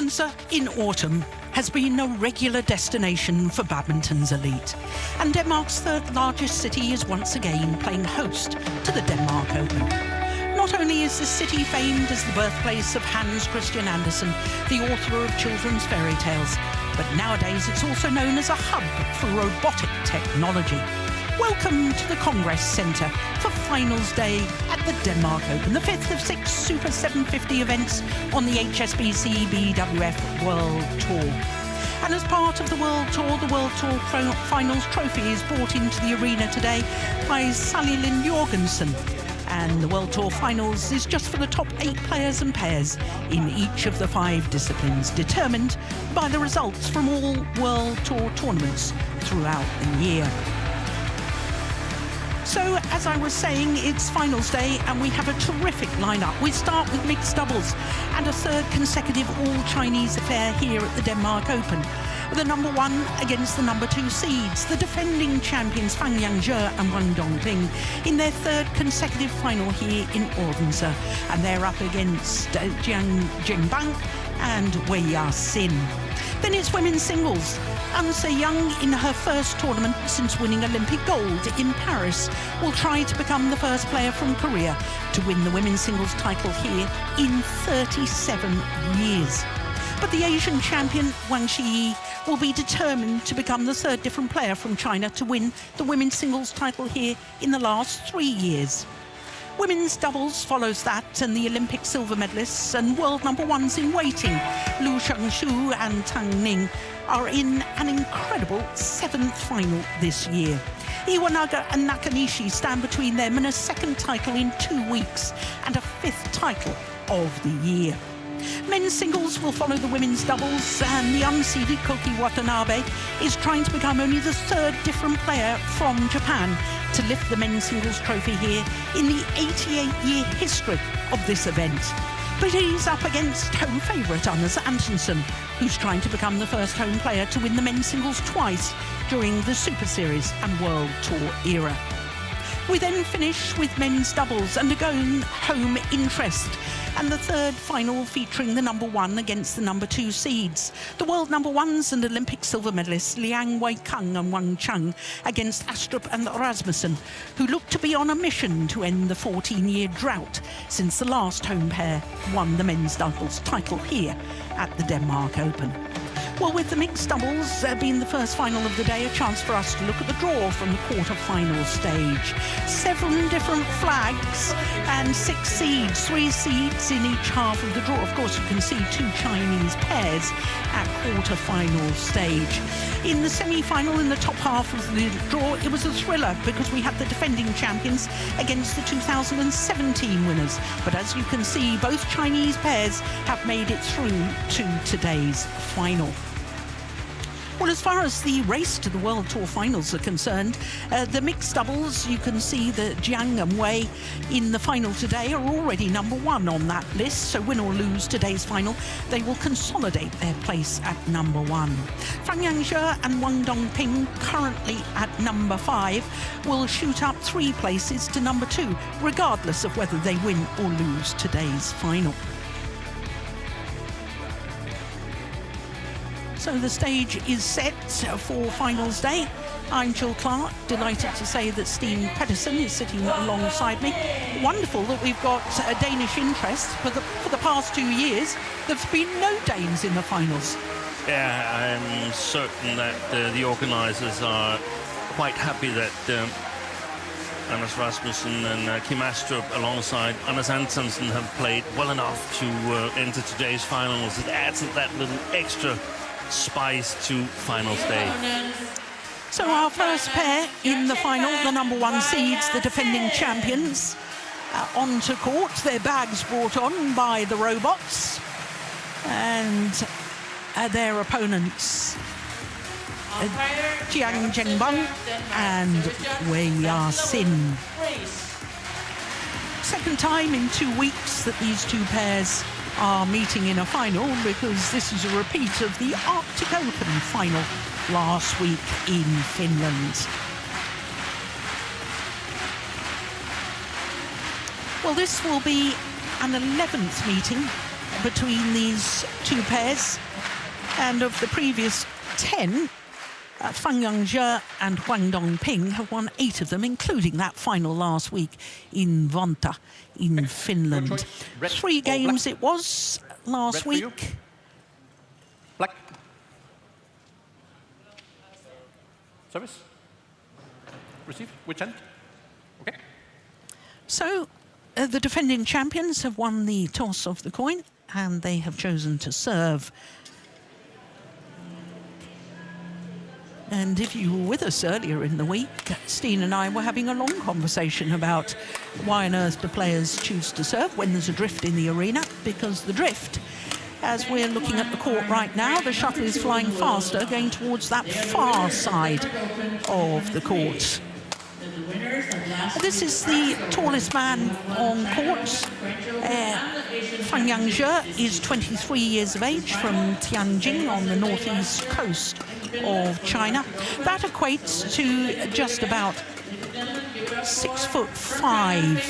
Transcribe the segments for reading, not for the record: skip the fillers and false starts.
Odense in autumn has been a regular destination for badminton's elite, and Denmark's third largest city is once again playing host to the Denmark Open. Not only is the city famed as the birthplace of Hans Christian Andersen, the author of children's fairy tales, but nowadays it's also known as a hub for robotic technology. Welcome to the Congress Centre for Finals Day at the Denmark Open, the fifth of 6 Super 750 events on the HSBC BWF World Tour. And as part of the World Tour Finals trophy is brought into the arena today by Sally Lynn Jorgensen. And the World Tour Finals is just for the top 8 players and pairs in each of the 5 disciplines, determined by the results from all World Tour tournaments throughout the year. So, as I was saying, it's finals day and we have a terrific lineup. We start with mixed doubles and a third consecutive all-Chinese affair here at the Denmark Open. The number 1 against the number 2 seeds, the defending champions Feng and Huang in their third consecutive final here in Odense. And they're up against Jiang and Wei. Then it's women's singles. Young, in her first tournament since winning Olympic gold in Paris, will try to become the first player from Korea to win the women's singles title here in 37 years. But the Asian champion Huang will be determined to become the third different player from China to win the women's singles title here in the last 3 years. Women's doubles follows that, and the Olympic silver medalists and world number 1s in waiting, Lu Shangshu and Tang Ning, are in an incredible 7th final this year. Iwanaga and Nakanishi stand between them and a second title in 2 weeks and a 5th title of the year. Men's singles will follow the women's doubles, and the unseeded Koki Watanabe is trying to become only the third different player from Japan to lift the men's singles trophy here in the 88-year history of this event. But he's up against home favourite Anders Antonsen, who's trying to become the first home player to win the men's singles twice during the Super Series and World Tour era. We then finish with men's doubles and a going-home interest, and the third final featuring the number 1 against the number 2 seeds, the world number 1s and Olympic silver medalists Liang Weikang and Wang Chang against Astrup and Rasmussen, who look to be on a mission to end the 14-year drought since the last home pair won the men's doubles title here at the Denmark Open. Well, with the mixed doubles being the first final of the day, a chance for us to look at the draw from the quarter-final stage. 7 different flags and 6 seeds, 3 seeds in each half of the draw. Of course, you can see 2 Chinese pairs at quarter-final stage. In the semi-final, in the top half of the draw, it was a thriller because we had the defending champions against the 2017 winners. But as you can see, both Chinese pairs have made it through to today's final. Well, as far as the race to the World Tour Finals are concerned, the mixed doubles, you can see that Jiang and Wei in the final today are already number 1 on that list. So win or lose today's final, they will consolidate their place at number 1. Feng and Wang Dongping, currently at number 5, will shoot up 3 places to number 2, regardless of whether they win or lose today's final. So the stage is set for finals day. I'm Jill Clark, delighted to say that Steen Pedersen is sitting alongside me. Wonderful that we've got a Danish interest. For the past 2 years, there's been no Danes in the finals. Yeah, I'm certain that the organisers are quite happy that Anders Rasmussen and Kim Astrup alongside Anders Antonsen have played well enough to enter today's finals. It adds that little extra spice to finals day. So our first pair in the final, the number 1 seeds, the defending champions, onto court. Their bags brought on by the robots, and their opponents Jiang and Wei. Second time in 2 weeks that these 2 pairs are meeting in a final, because this is a repeat of the Arctic Open final last week in Finland. Well, this will be an 11th meeting between these two pairs. And of the previous 10, Feng and Huang Dongping have won 8 of them, including that final last week in Vantaa in Finland. 3 games it was last week. Black. Service. Receive. Which end? Okay. So the defending champions have won the toss of the coin, and they have chosen to serve. And if you were with us earlier in the week, Steen and I were having a long conversation about why on earth do players choose to serve when there's a drift in the arena, because the drift, as we're looking at the court right now, the shuttle is flying faster, going towards that far side of the court. This is the tallest man on court. Feng is 23 years of age, from Tianjin on the northeast coast of China. That equates to just about 6'5".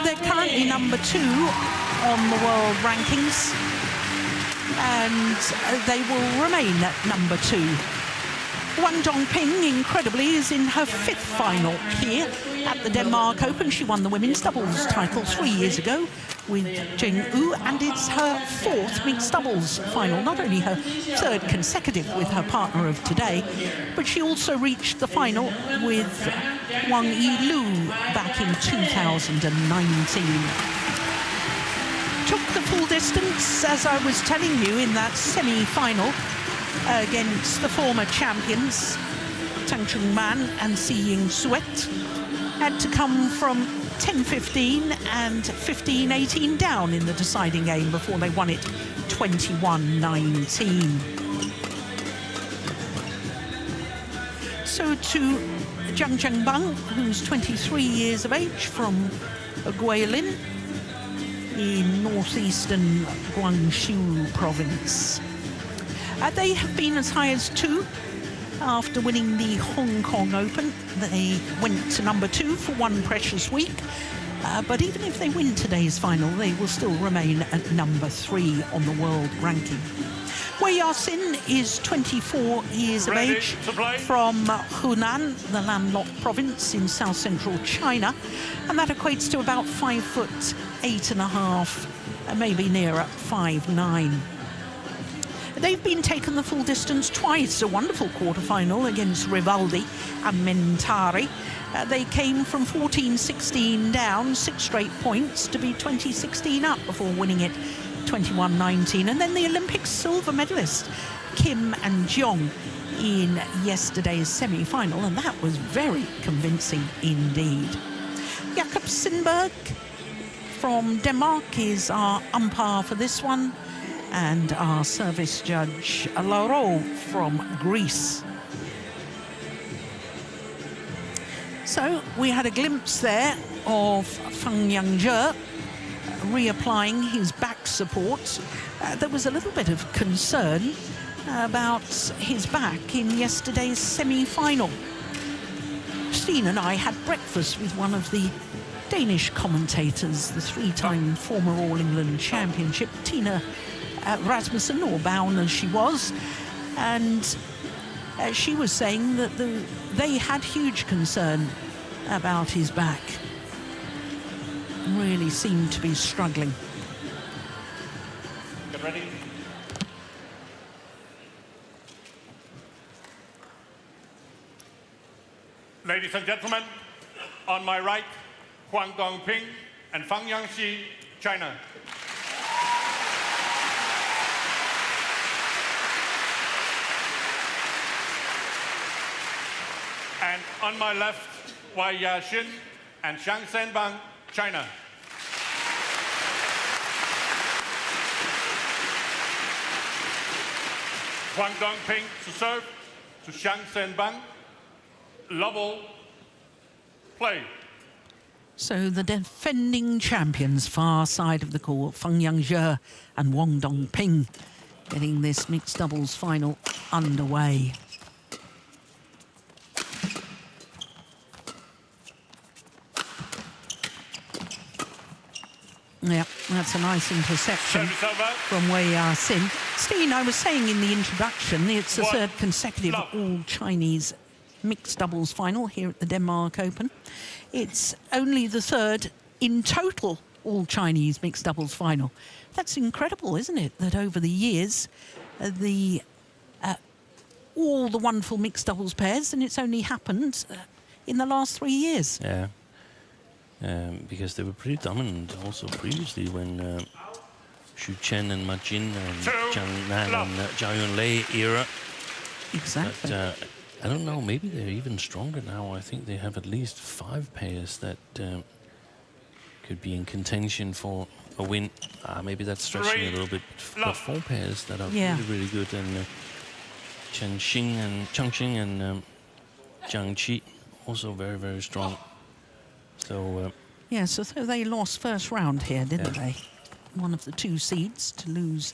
They're currently number 2 on the world rankings, and they will remain at number 2. Huang Dongping, incredibly, is in her 5th final here at the Denmark Open. She won the women's doubles title 3 years ago with Jiang, and it's her 4th mixed doubles final, not only her 3rd consecutive with her partner of today, but she also reached the final with Wang Yilu back in 2019. Took the full distance, as I was telling you, in that semi-final against the former champions, Tang Chungman and Si Ying Suet. Had to come from 10-15 and 15-18 down in the deciding game before they won it 21-19. So to Jiang Zhengbang, who's 23 years of age, from Guilin in northeastern Guangxi province. They have been as high as 2 after winning the Hong Kong Open. They went to number 2 for one precious week. But even if they win today's final, they will still remain at number 3 on the world ranking. Wei Yasin is 24 years of age, from Hunan, the landlocked province in south-central China. And that equates to about 5'8.5", maybe nearer 5'9". They've been taken the full distance twice, a wonderful quarterfinal against Rivaldi and Mentari. They came from 14-16 down, 6 straight points, to be 20-16 up before winning it 21-19. And then the Olympic silver medalist, Kim and Jiang, in yesterday's semi-final, and that was very convincing indeed. Jakob Sindberg from Denmark is our umpire for this one, and our service judge, Lauro from Greece. So we had a glimpse there of Feng reapplying his back support. There was a little bit of concern about his back in yesterday's semi-final. Steen and I had breakfast with one of the Danish commentators, the 3-time former All England Championship, Tina Rasmussen, or Baun as she was, and she was saying that they had huge concern about his back. Really seemed to be struggling. Get ready. Ladies and gentlemen, on my right, Huang Dongping and Feng Yangxi, China. And on my left, Wei Yasin and Jiang Zhengbang, China. Huang Dongping to serve to Jiang Zhengbang. Level play. So the defending champions, far side of the court, Feng Yangzhe and Huang Dongping, getting this mixed doubles final underway. Yeah, that's a nice interception Service over. from Wei Sin. Steen, I was saying in the introduction, it's the One third consecutive love. all-Chinese mixed doubles final here at the Denmark Open. It's only the third in total all-Chinese mixed doubles final. That's incredible, isn't it? That over the years, all the wonderful mixed doubles pairs, and it's only happened in the last 3 years. Yeah. Because they were pretty dominant also previously when CHN and Ma Jin and Jiang Nan and Zhao Yunlei era. Exactly. But I don't know, maybe they're even stronger now. I think they have at least 5 pairs that could be in contention for a win. Maybe that's stretching a little bit. But 4 pairs that are really, really good. And Cheng Xing and Jiang Qi also very, very strong. So yeah, so they lost first round here, didn't they? One of the 2 seeds to lose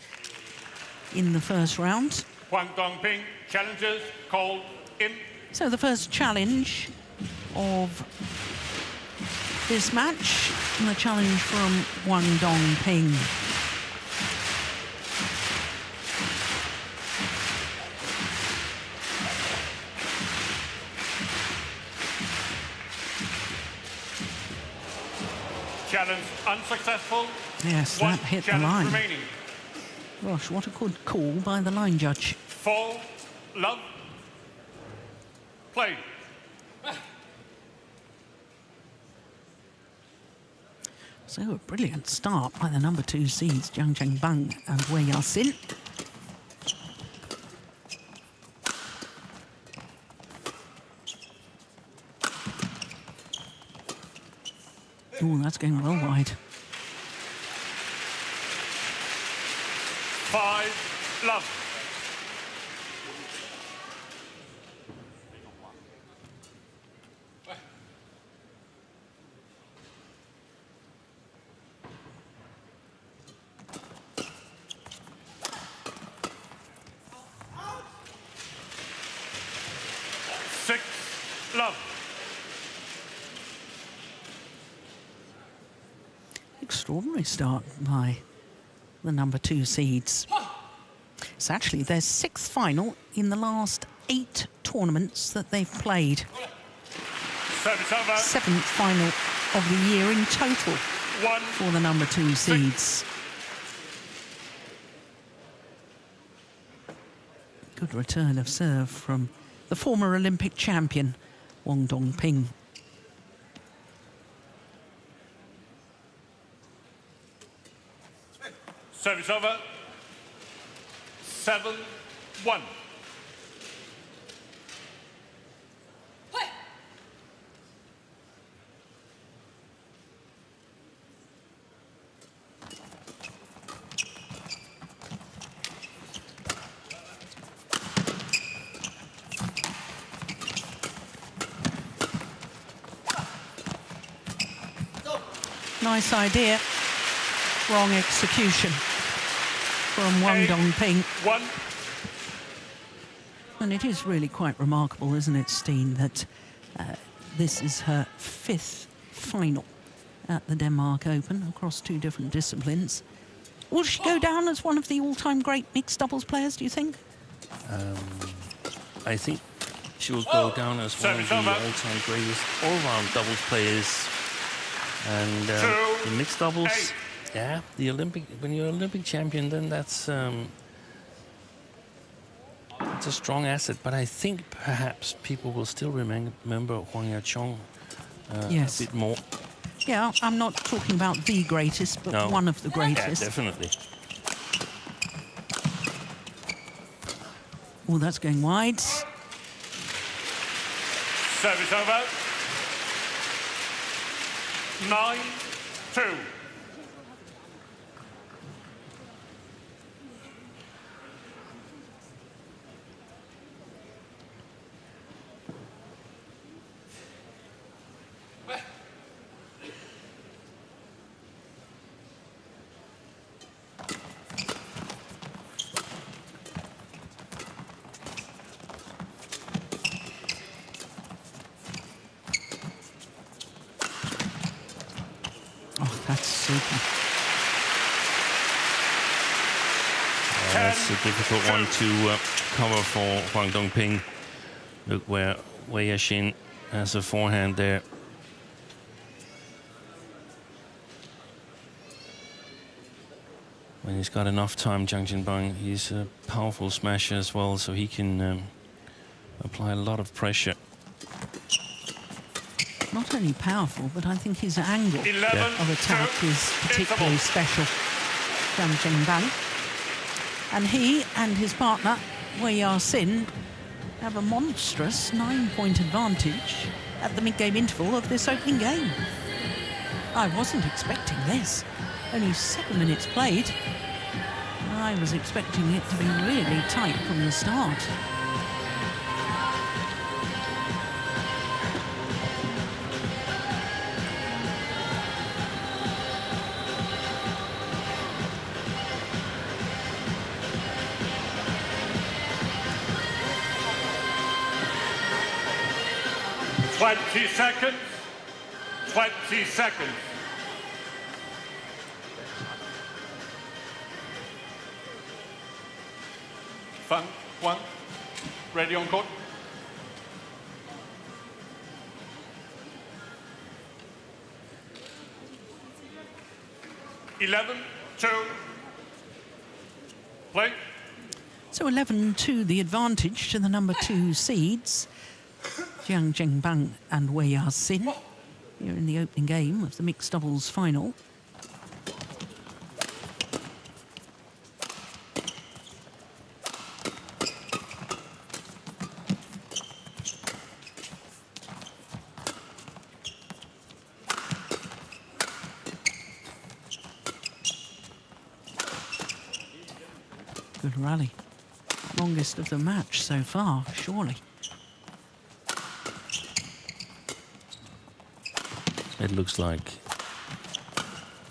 in the first round. Huang Dongping challenges called in. So the first challenge of this match, and the challenge from Huang Dongping. Challenge unsuccessful. Yes, One that hit the challenge line. remaining. Gosh, what a good call by the line judge. 4 love. Play. So a brilliant start by the number 2 seeds, Jiang Chengbang and Wei Sin. Oh, that's going well wide. 5 love. Love. Extraordinary start by the number 2 seeds. It's actually their 6th final in the last 8 tournaments that they've played. Service over. 7th final of the year in total 1 for the number 2 seeds. Good return of serve from the former Olympic champion, Huang Dongping. Service over. 7-1. Nice idea. Wrong execution from Huang Dongping. 1. And it is really quite remarkable, isn't it, Steen, that this is her 5th final at the Denmark Open across 2 different disciplines. Will she go down as one of the all-time great mixed doubles players, do you think? I think she will go down as one of the all-time greatest all-round doubles players. And the mixed doubles, yeah, the Olympic. When you're Olympic champion, then that's it's a strong asset. But I think perhaps people will still remember Huang Yaqiong yes. a bit more. Yeah, I'm not talking about the greatest, but one of the greatest. Yeah, definitely. Oh, that's going wide. Service over. 9-2. Oh, that's super. That's a difficult one to cover for Huang Dongping. Look where Wei Yashin has a forehand there. When he's got enough time, Jiang Jinbang, he's a powerful smasher as well, so he can apply a lot of pressure. Not only powerful, but I think his angle 11, of attack is particularly special. Jiang Jinbang. And he and his partner, Wei Yasin, have a monstrous 9-point advantage at the mid-game interval of this opening game. I wasn't expecting this. Only 7 minutes played. I was expecting it to be really tight from the start. Twenty seconds. 20 seconds. Feng, Huang, ready on court. Eleven, 2, play. So 11-2, the advantage to the number 2 seeds, Jiang Jinbang and Wei Yasin, here in the opening game of the mixed doubles final. Good rally. Longest of the match so far, surely. It looks like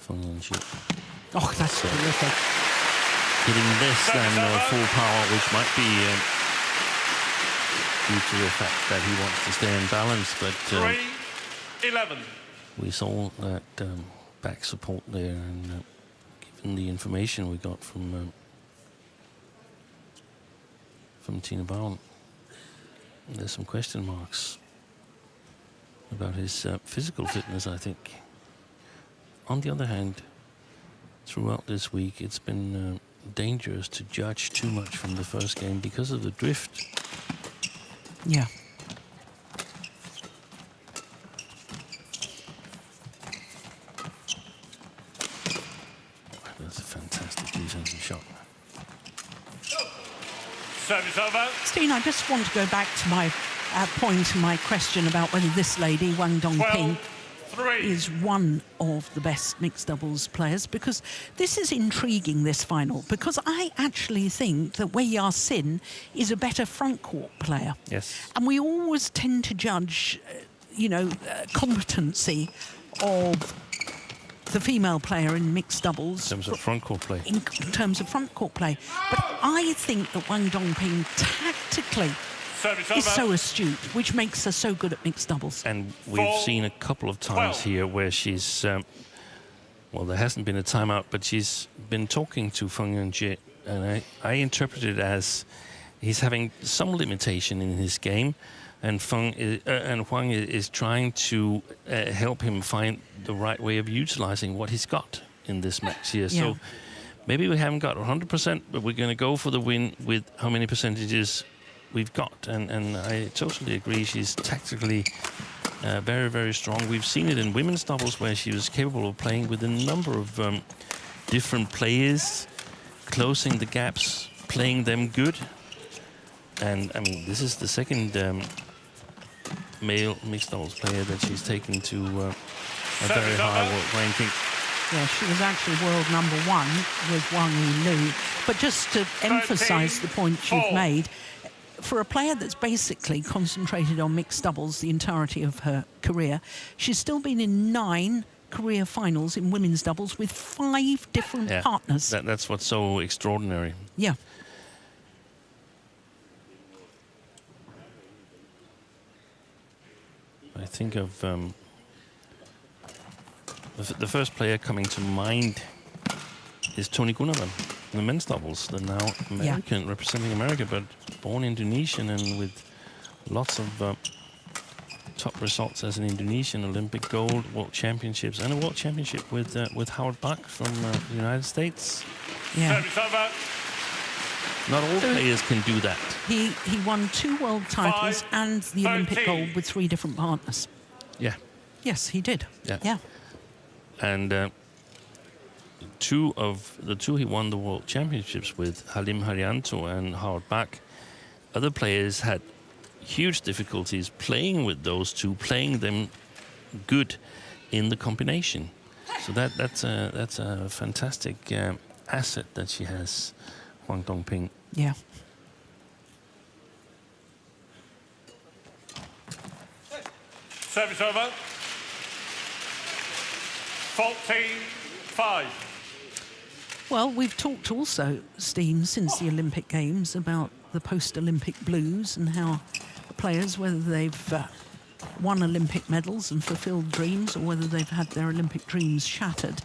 Feng Yangxi Oh, that's terrific. hitting this and full power, which might be due to the fact that he wants to stay in balance. But 3-11. we saw that back support there, and given the information we got from Tina Brown, there's some question marks about his physical fitness, I think. On the other hand, throughout this week, it's been dangerous to judge too much from the first game because of the drift. Yeah. That's a fantastic defensive shot. Service over. Steen, I just want to go back to my point and my question about whether this lady, Huang Dongping, 12-3. is one of the best mixed doubles players, because this is intriguing, this final, because I actually think that Wei Yasin is a better front court player. Yes. And we always tend to judge, competency of the female player in mixed doubles. In terms of front court play. In terms of front court play. But I think that Huang Dongping tactically Service is over. so astute, which makes her so good at mixed doubles. And we've seen a couple of times here where she's, well, there hasn't been a timeout, but she's been talking to Feng Yangxi, and I interpret it as he's having some limitation in his game, and Huang is trying to help him find the right way of utilizing what he's got in this match here. Yeah. So maybe we haven't got 100%, but we're going to go for the win with how many percentages we've got. And I totally agree. She's tactically very, very strong. We've seen it in women's doubles where she was capable of playing with a number of different players, closing the gaps, playing them good. And I mean, this is the second male mixed doubles player that she's taken to a very high world ranking. Yeah, she was actually world number 1 with Wang Yilü. But just to emphasize the point you've made, for a player that's basically concentrated on mixed doubles the entirety of her career, she's still been in 9 career finals in women's doubles with 5 different partners. That's what's so extraordinary. Yeah. I think of the first player coming to mind is Tony Gunnarsson. the men's doubles, the now American, representing America, but born Indonesian and with lots of top results as an Indonesian, Olympic gold, World Championships, and a World Championship with Howard Buck from the United States. Yeah. Service over. Not all players can do that. He won 2 world titles and the Olympic gold with 3 different partners. Yeah. Yes, he did. Yeah. And 2 of the 2 he won the World Championships with, Halim Haryanto and Howard Buck. Other players had huge difficulties playing with those 2, playing them good in the combination. So that's a fantastic asset that she has, Huang Dongping. Yeah. Service over. 14-5. Well, we've talked also, Steen, since the Olympic Games about the post-Olympic blues and how the players, whether they've won Olympic medals and fulfilled dreams or whether they've had their Olympic dreams shattered,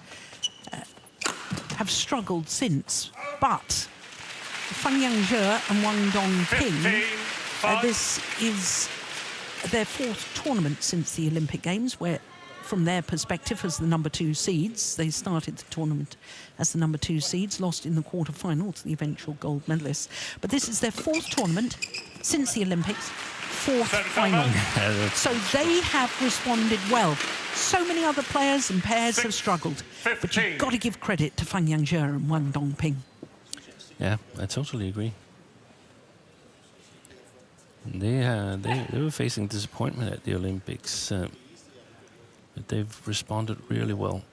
have struggled since. But Feng and Huang Dongping, this is their 4th tournament since the Olympic Games, where from their perspective as the number 2 seeds, they started the tournament as the number 2 seeds, lost in the quarter-final to the eventual gold medalists. But this is their 4th tournament since the Olympics, 4th final. So they have responded well. So many other players and pairs have struggled. But you've got to give credit to Feng and Huang Dongping. Yeah, I totally agree. They were facing disappointment at the Olympics, but they've responded really well.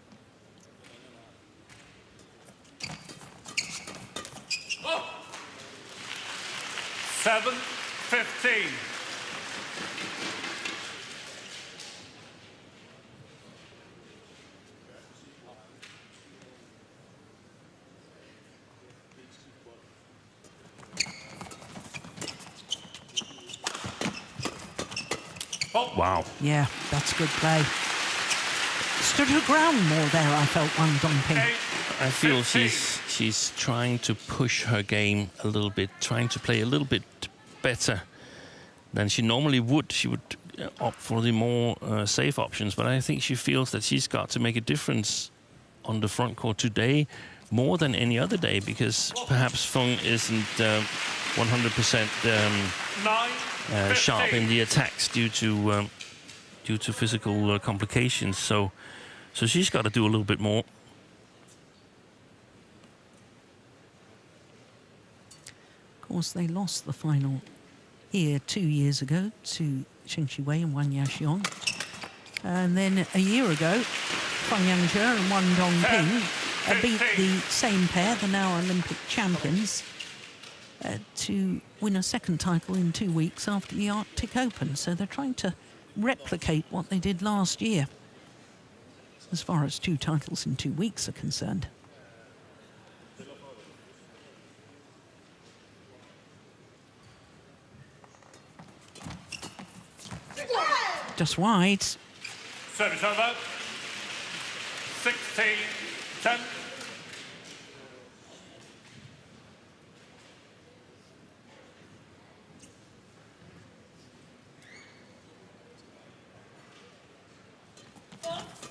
Oh. 7-15. Wow. Yeah, that's good play. Stood her ground more there, I felt, Huang Dongping. I feel she's trying to push her game a little bit, trying to play a little bit better than she normally would. She would opt for the more safe options, but I think she feels that she's got to make a difference on the front court today more than any other day, because perhaps Feng isn't 100% sharp in the attacks due to physical complications. So she's got to do a little bit more. Of course, they lost the final here 2 years ago to Chen Shiwei and Wang Yaxiong. And then a year ago, Feng Yanzhe and Huang Dongping beat the same pair, the now Olympic champions, to win a second title in 2 weeks after the Arctic Open. So they're trying to replicate what they did last year, as far as 2 titles in 2 weeks are concerned. Just wide. Service over. 16-10.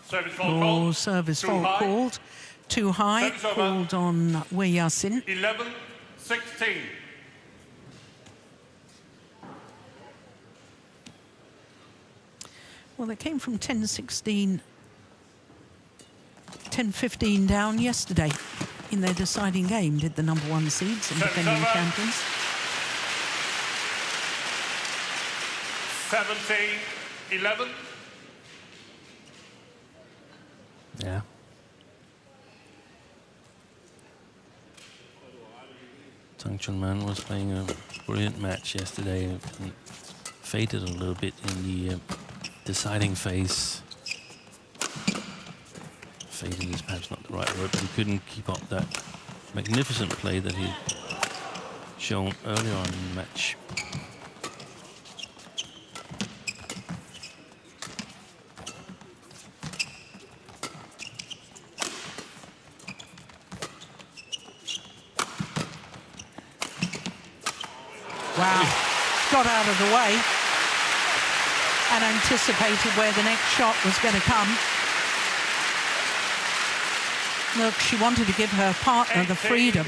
Service fault called. Service fault called. Too high. Called on Wei Yasin. 11-16. Well, they came from 10-16, 10-15 down yesterday in their deciding game, did the number 1 seeds and defending champions. 17-11. Yeah. Tang Chunman was playing a brilliant match yesterday and faded a little bit in the deciding phase. Fading is perhaps not the right word, but he couldn't keep up that magnificent play that he'd shown earlier on in the match. Wow. Got out of the way and anticipated where the next shot was going to come. Look, she wanted to give her partner the freedom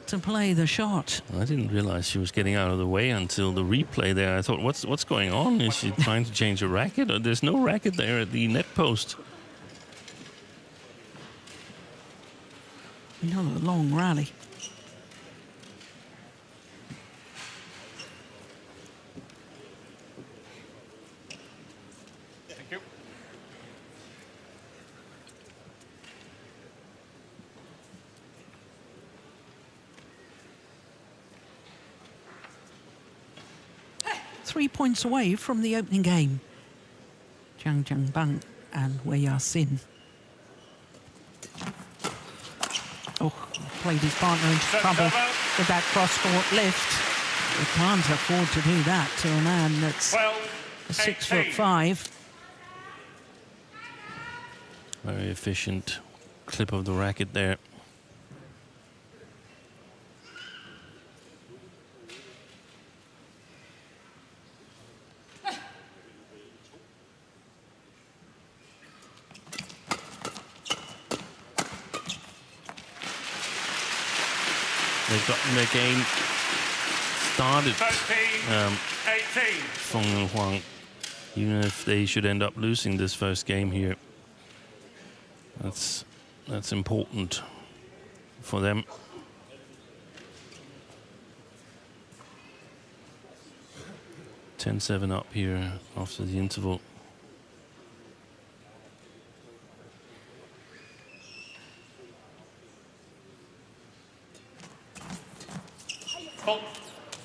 to play the shot. I didn't realize she was getting out of the way until the replay there. I thought, what's going on? Is she trying to change a racket? Or there's no racket there at the net post. Another long rally. Thank you. Three points away from the opening game. Jiang and Wei Sin. Oh, played his partner into trouble with that cross-court lift. You can't afford to do that to a man that's 6'5". Very efficient clip of the racket there. They've gotten their game started, 13-18. Feng and Huang, even if they should end up losing this first game here. That's important for them. (10-7) up here after the interval.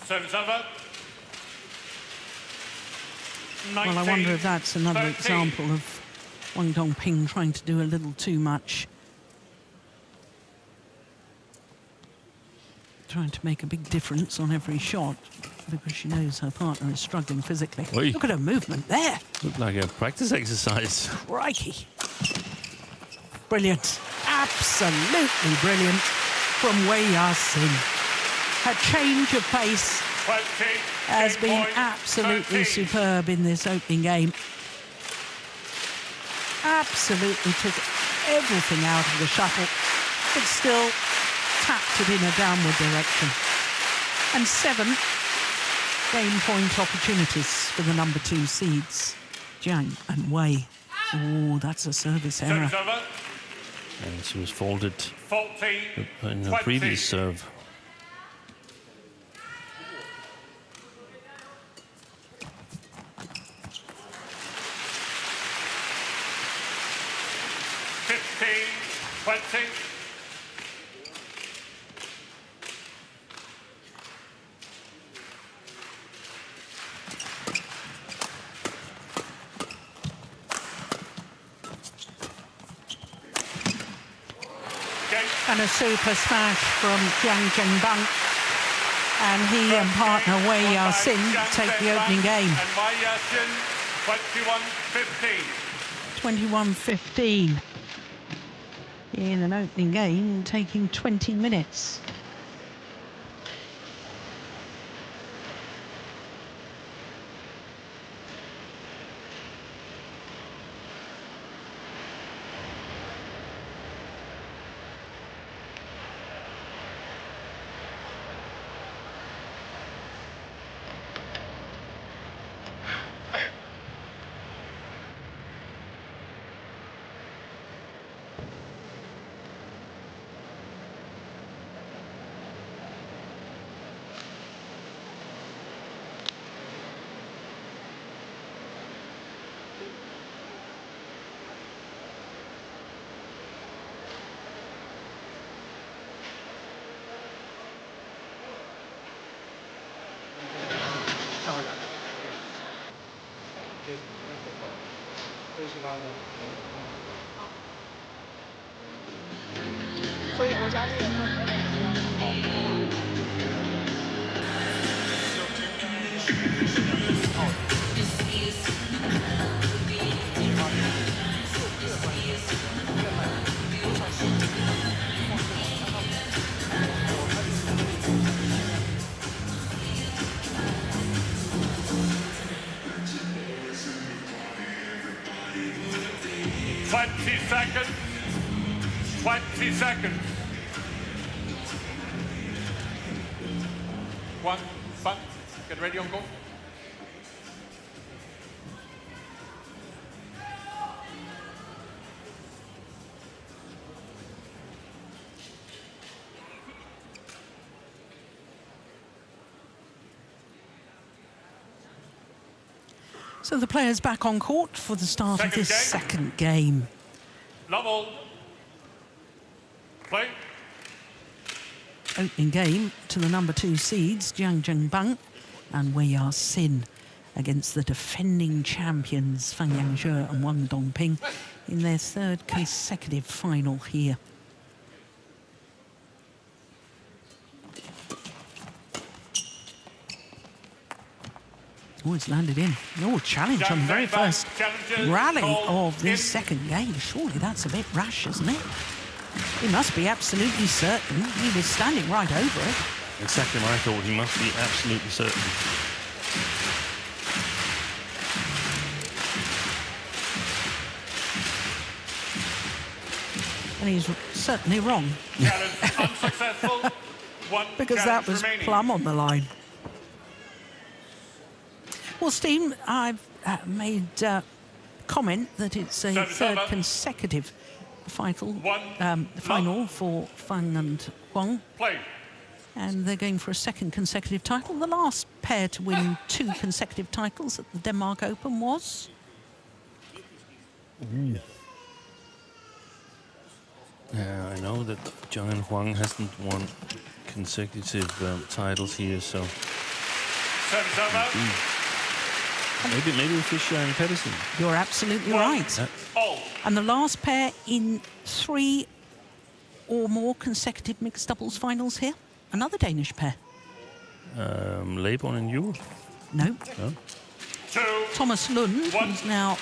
Service over. Well, I wonder if that's another example of Wang Dongping trying to do a little too much. Trying to make a big difference on every shot because she knows her partner is struggling physically. Oi. Look at her movement there. Looked like a practice exercise. Crikey. Brilliant. Absolutely brilliant from Wei Sin. Her change of pace has been absolutely superb in this opening game. Absolutely took everything out of the shuttle, but still tapped it in a downward direction. And 7 game point opportunities for the number 2 seeds, Jiang and Wei. Oh, that's a service error. And she was faulted 14, in her previous serve. And a super smash from Jiang. And he and partner Wei Sin take the opening game. And Wei Sin, 21-15. 21-15. In an opening game taking 20 minutes. 20 seconds. 20 seconds. Huang, Feng, get ready on goal. So the players back on court for the start of this second game. Level. Play. Opening game to the number 2 seeds, Jiang and Wei Sin, against the defending champions Feng and Wang Dongping in their third consecutive final here. Oh, it's landed in. Oh, challenge on the very first rally of this second game. Surely that's a bit rash, isn't it? He must be absolutely certain. He was standing right over it. Exactly my thought. He must be absolutely certain. And he's certainly wrong. Challenge unsuccessful. One because that was remaining. plumb on the line. Well, Steve, I've made comment that it's a third consecutive final for Feng and Huang. Play. And they're going for a second consecutive title. The last pair to win 2 consecutive titles at the Denmark Open was? I know that Jiang and Huang hasn't won consecutive titles here, so maybe Fischer and Pedersen. You're absolutely right. And the last pair in 3 or more consecutive mixed doubles finals here. Another Danish pair. Leibon and you? No. No. Thomas Lund, who's now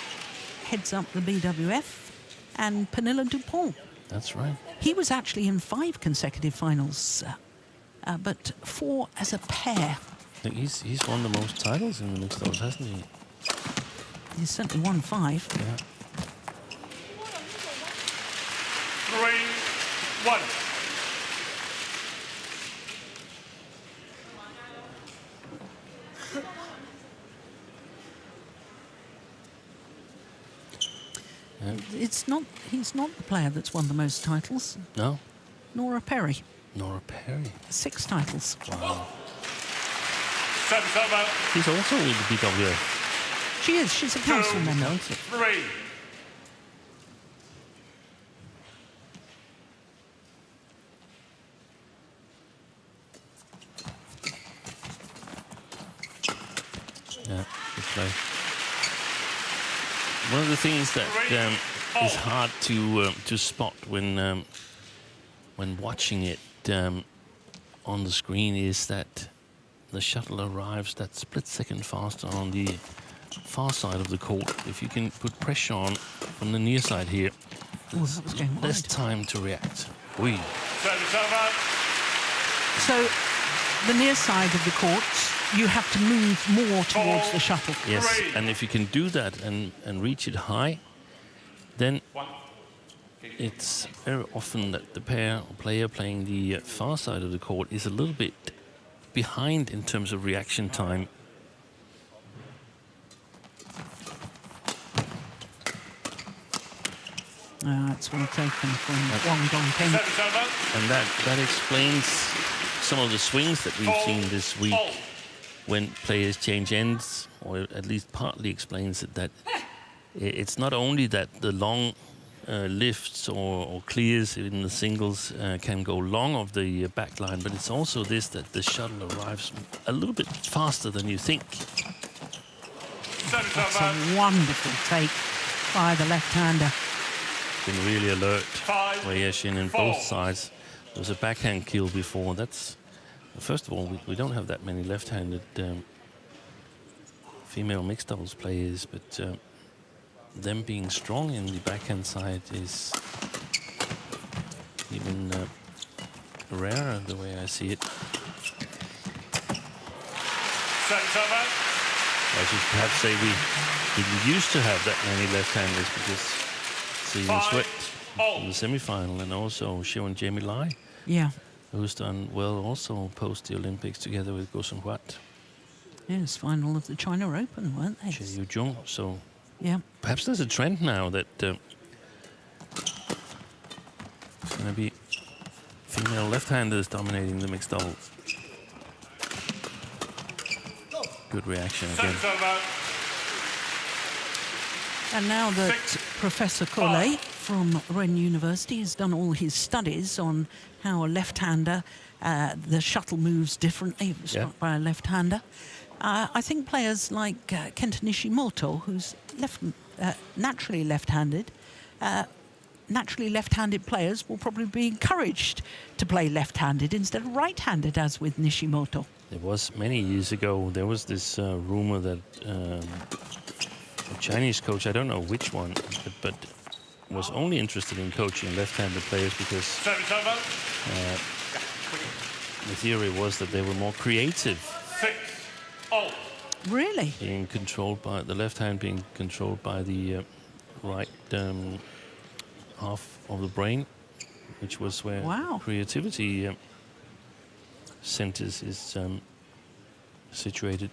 heads up the BWF, and Pernilla Dupont. That's right. He was actually in 5 consecutive finals, but 4 as a pair. I think he's won the most titles in the mixed doubles, hasn't he? He's certainly won 5. Yeah. 3-1. He's not the player that's won the most titles. No. Nora Perry. Nora Perry. 6 titles. Wow. She's also with the BWF. She is. She's a council member. 3. Yeah, good play. One of the things that is hard to spot when watching it on the screen is that the shuttle arrives that split second faster on the far side of the court. If you can put pressure on from the near side here, there's less time to react. Oi. So the near side of the court, you have to move more towards the shuttle. Yes, and if you can do that and reach it high, then it's very often that the player playing the far side of the court is a little bit behind in terms of reaction time. That's well taken from Wang Dongping. And that explains some of the swings that we've seen this week when players change ends, or at least partly explains it, that it's not only that the long lifts or clears in the singles can go long of the back line, but it's also this, that the shuttle arrives a little bit faster than you think. That's a wonderful take by the left-hander. Been really alert, Wei Xin in both sides. There was a backhand kill before. That's, first of all, we don't have that many left-handed female mixed doubles players, but them being strong in the backhand side is even rarer, the way I see it. I should perhaps say we didn't used to have that many left-handers, because see the sweat in the semi-final, and also Xiu Jamie Lai, Yeah. who's done well also post the Olympics together with Go Sun Huat, Yes, final of the China Open, weren't they? Che Yu-jung. So Yeah. perhaps there's a trend now that it's going to be female left-handers dominating the mixed doubles. Good reaction again. Service over. And now that Professor Collet from Rennes University has done all his studies on how a left-hander, the shuttle moves differently, it was struck by a left-hander. I think players like Kenta Nishimoto, who's naturally left-handed, naturally left-handed players will probably be encouraged to play left-handed instead of right-handed, as with Nishimoto. There was many years ago, there was this rumor that a Chinese coach, I don't know which one, but was only interested in coaching left-handed players because Service over. the theory was that they were more creative, 6-0. Really? being controlled by the left hand, being controlled by the right half of the brain, which was where creativity centers is situated.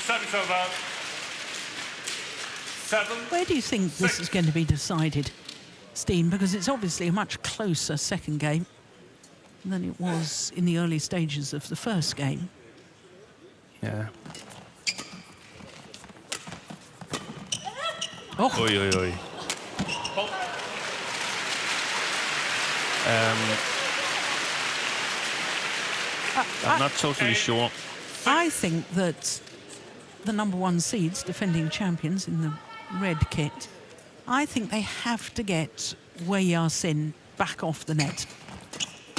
Service over. 7. Where do you think this is going to be decided, Steen? Because it's obviously a much closer second game than it was in the early stages of the first game. Yeah. Oh, Oi, oi, oi. I'm not totally sure. I think that the #1 seeds, defending champions in the red kit, I think they have to get Wei Yasin back off the net.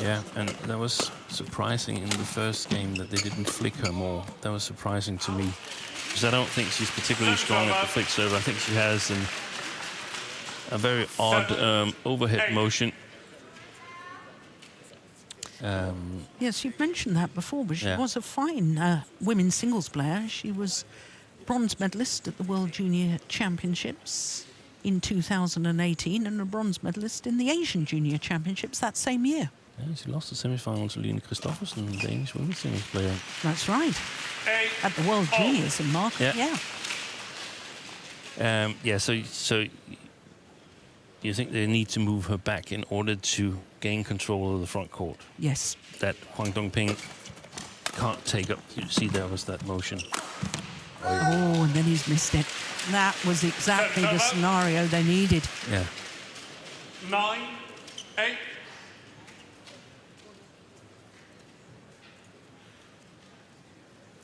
Yeah, and that was surprising in the first game that they didn't flick her more. That was surprising to me, because I don't think she's particularly strong at the flick serve. I think she has a very odd overhead motion. Yes, you've mentioned that before, but she Yeah. was a fine women's singles player. She was bronze medalist at the World Junior Championships in 2018 and a bronze medalist in the Asian Junior Championships that same year. Yeah, she lost the semi-final to Line Christoffersen, the Danish women's singles player. That's right. At the World Juniors in Market, yeah. Yeah, so you think they need to move her back in order to gain control of the front court? Yes. That Huang Dongping can't take up. You see, there was that motion. Oh, and then he's missed it. That was exactly the scenario they needed. Yeah. 9-8.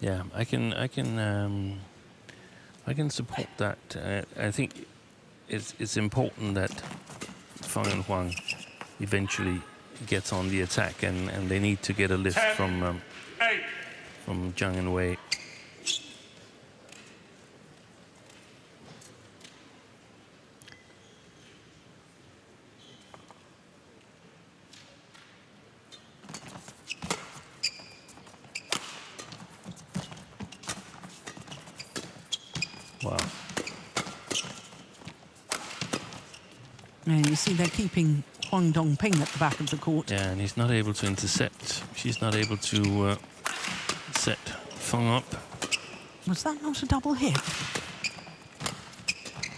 Yeah, I can support that. I think it's important that Feng and Huang eventually gets on the attack, and they need to get a lift from Jiang and Wei. Wow. And you see they're keeping Huang Dongping at the back of the court. Yeah, and he's not able to intercept. She's not able to set Feng up. Was that not a double hit?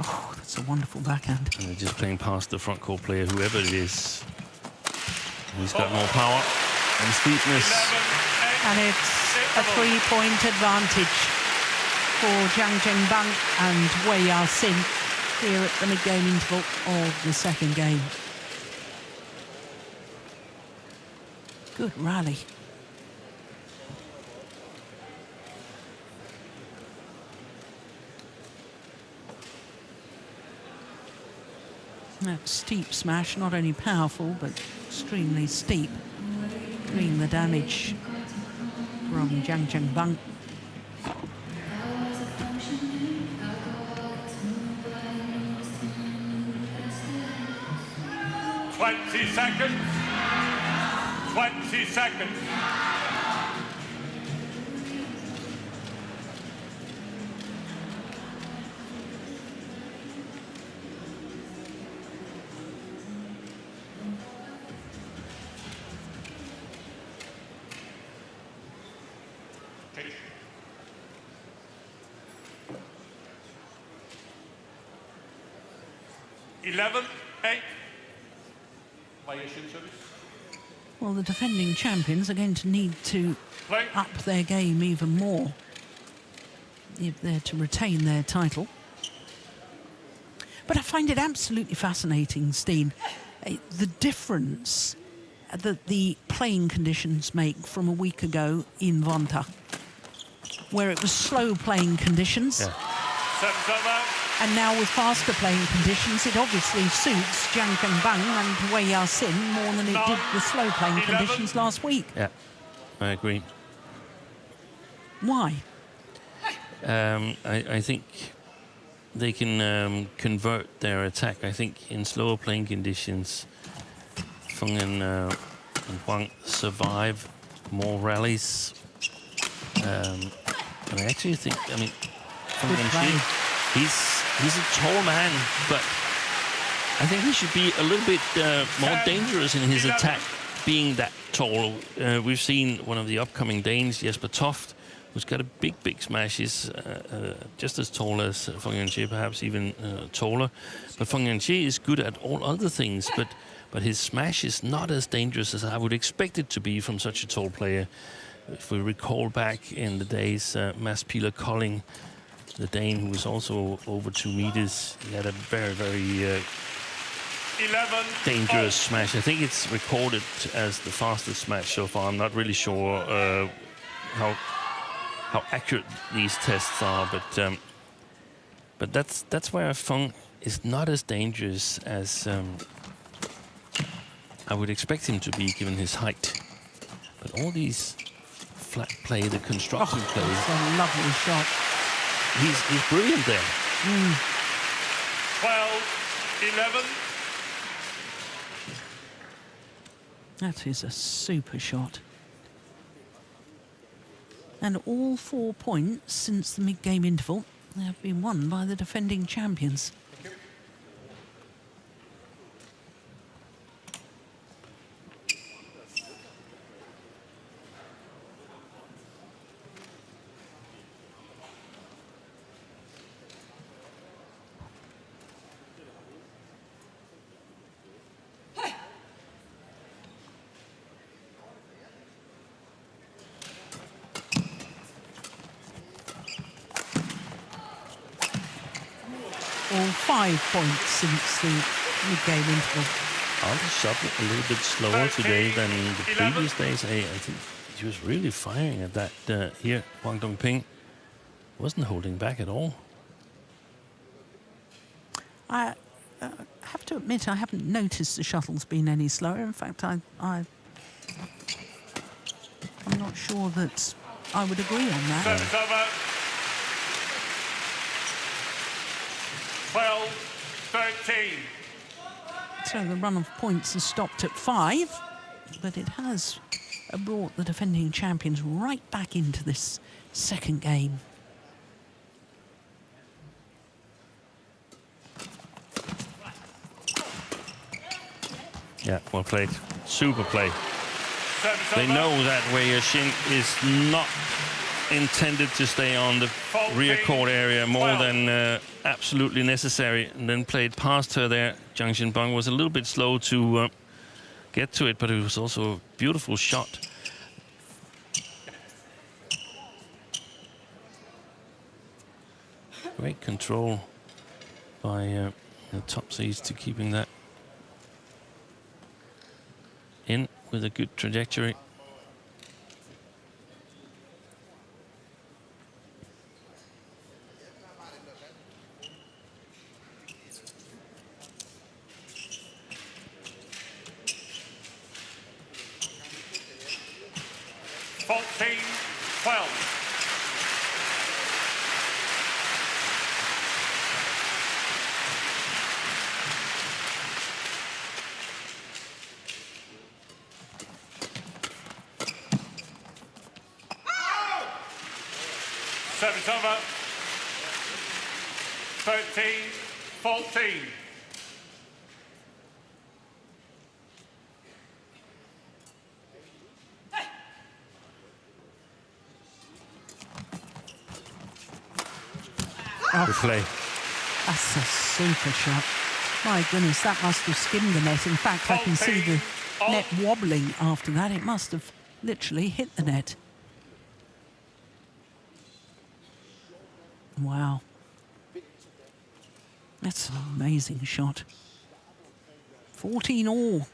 Oh, that's a wonderful backhand. And they're just playing past the front court player, whoever it is. He's got more power and steepness. And it's a 3-point advantage for Jiang Zhengbang and Wei Yasin here at the mid-game interval of the second game. Good rally. That steep smash, not only powerful, but extremely steep, doing the damage from Jiang Zhengbang. Seconds. 20 seconds. Change. 11, 8. Variation service. Well, the defending champions are going to need to Play. up their game even more if they're to retain their title. But I find it absolutely fascinating, Steen, the difference that the playing conditions make from a week ago in Vanta, where it was slow playing conditions. Yeah. Service over. And now with faster playing conditions, it obviously suits Jiang and Wei Yasin more than it did the slow playing 11. conditions last week. Yeah, I agree. Why? I think they can convert their attack. I think in slower playing conditions, Feng and Huang survive more rallies. And I actually think, I mean, Feng Good play. he's a tall man, but I think he should be a little bit more dangerous in his attack, being that tall. We've seen one of the upcoming Danes, Jesper Toft, who's got a big smash. He's just as tall as Feng Yuanqi, perhaps even taller. But Feng Yuanqi is good at all other things, but his smash is not as dangerous as I would expect it to be from such a tall player. If we recall back in the days, Mads Peter Kolding, the Dane, who was also over 2 meters, he had a very 11. dangerous smash. I think it's recorded as the fastest smash so far. I'm not really sure how accurate these tests are, but that's where Feng is not as dangerous as I would expect him to be, given his height. But all these flat play, the construction plays, It's a lovely shot. he's brilliant there. 12, 11. That is a super shot. And all 4 points since the mid-game interval have been won by the defending champions. All 5 points since the mid-game interval. I'll shot a little bit slower today than the previous days. I think he was really firing at that here. Wang Dongping wasn't holding back at all. I have to admit I haven't noticed the shuttle's been any slower. In fact, I'm not sure that I would agree on that. Service over. 12, 13. So the run of points has stopped at 5, but it has brought the defending champions right back into this second game. Yeah, well played. Super play. Service They over. know that Wei Yashin is not intended to stay on the rear court area more than absolutely necessary, and then played past her there. Jiang Xinbang was a little bit slow to get to it, but it was also a beautiful shot. Great control by the top seeds to keeping that in with a good trajectory. Service over. 13-14. Good play. That's a super shot. My goodness, that must have skimmed the net. In fact, I can see the net wobbling after that. It must have literally hit the net. Wow. That's an amazing shot. 14 all.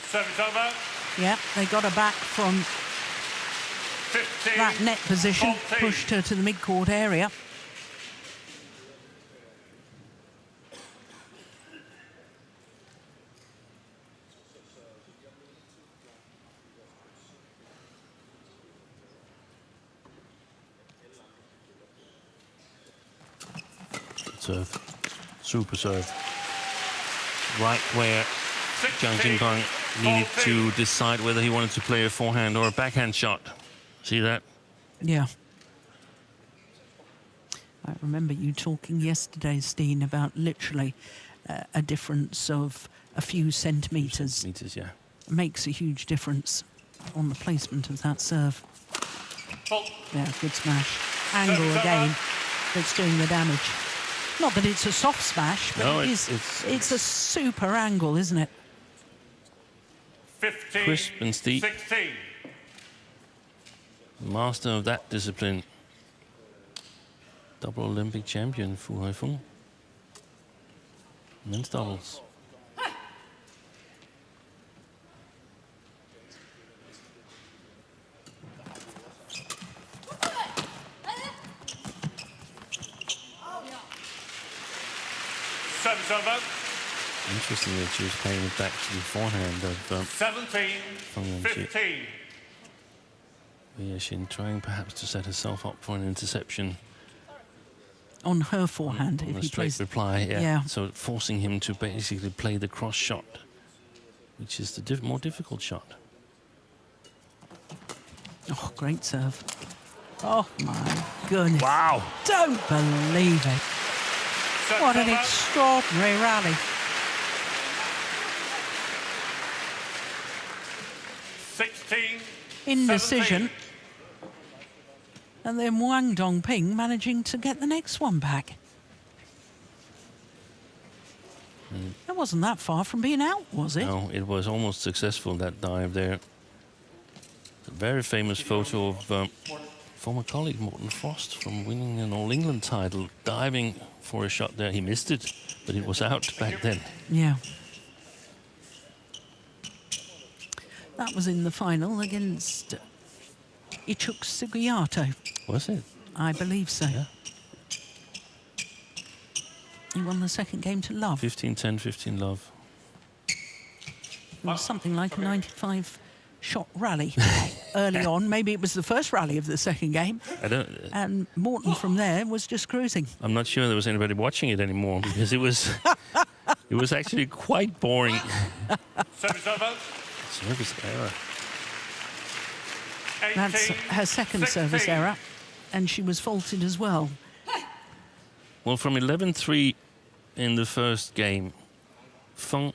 Service over. Yeah, they got her back from 15, that net position, 14. pushed her to the mid-court area. Serve. Super serve. Right where Jiang needed to decide whether he wanted to play a forehand or a backhand shot. See that? Yeah. I remember you talking yesterday, Steen, about literally a difference of a few centimetres. Meters, yeah. Makes a huge difference on the placement of that serve. Yeah, good smash. Angle again that's doing the damage. Not that it's a soft smash, but No, it's a super angle, isn't it? 15, crisp and steep. 16. Master of that discipline. Double Olympic champion, Feng. Men's doubles. Service over. Interesting that she was playing with actually forehand of 17, Feng 15. Shin trying perhaps to set herself up for an interception. On her forehand, On if a he straight plays. reply, yeah. Yeah. So forcing him to basically play the cross shot, which is the more difficult shot. Oh, great serve. Oh, my goodness. Wow. Don't believe it. Service What an over. extraordinary rally. 16, Indecision. 17. And then Wang Dongping managing to get the next one back. That wasn't that far from being out, was it? No, it was almost successful, that dive there. A very famous photo of former colleague Morten Frost from winning an All England title, diving for a shot there. He missed it, but it was out back then. Yeah. That was in the final against Ichuk Sugiyato. Was it? I believe so. Yeah. He won the second game to love. 15-10, 15 love. It was something like a 95-shot rally early on. Maybe it was the first rally of the second game. And Morten from there was just cruising. I'm not sure there was anybody watching it anymore because it was it was actually quite boring. Service over. Service error. 18, That's her second 16. service error, and she was faulted as well. Well, from 11-3 in the first game, Feng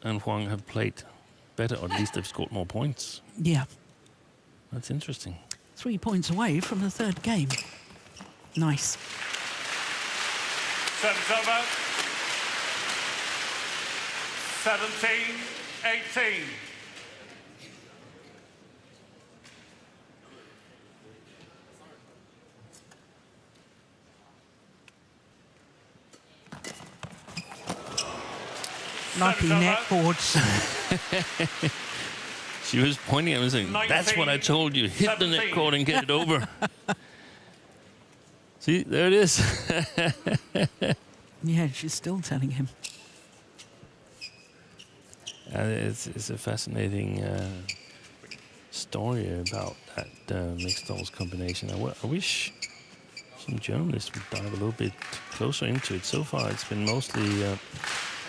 and Huang have played better, or at least they've scored more points. Yeah, That's interesting. 3 points away from the third game. Nice. Service over. 17-18. Lucky Service net over. boards. She was pointing at me saying, "That's what I told you. Hit the net 17. cord and get it over." See, there it is. Yeah, she's still telling him. It's a fascinating story about that mixed doubles combination. I wish Some journalists would dive a little bit closer into it. So far, it's been mostly on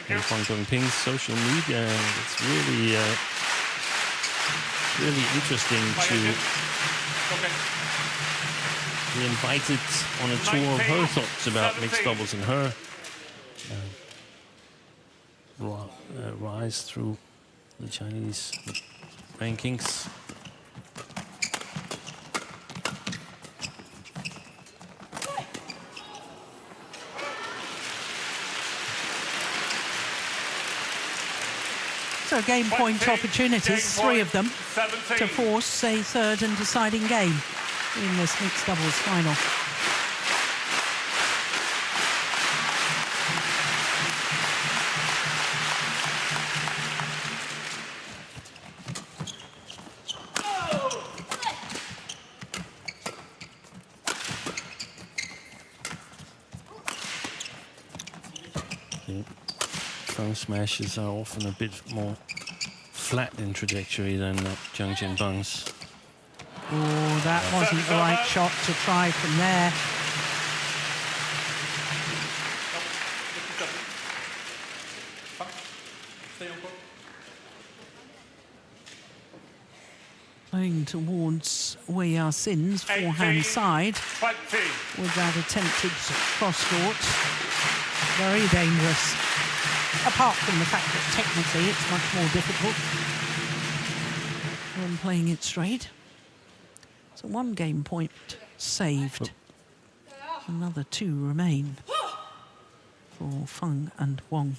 Huang Ping's social media, and it's really, really interesting to be invited on a tour of her thoughts about mixed doubles and her rise through the Chinese rankings. So game point opportunities, 3 of them, to force a third and deciding game in this mixed doubles final. Feng smashes are often a bit more flat in trajectory than Jiang Jinbang's. Oh, that wasn't the right shot to try from there. Playing towards Wei Yasin's forehand side with that attempted cross-court. Very dangerous. Apart from the fact that technically it's much more difficult than playing it straight. So 1 game point saved. Another 2 remain for Feng and Huang.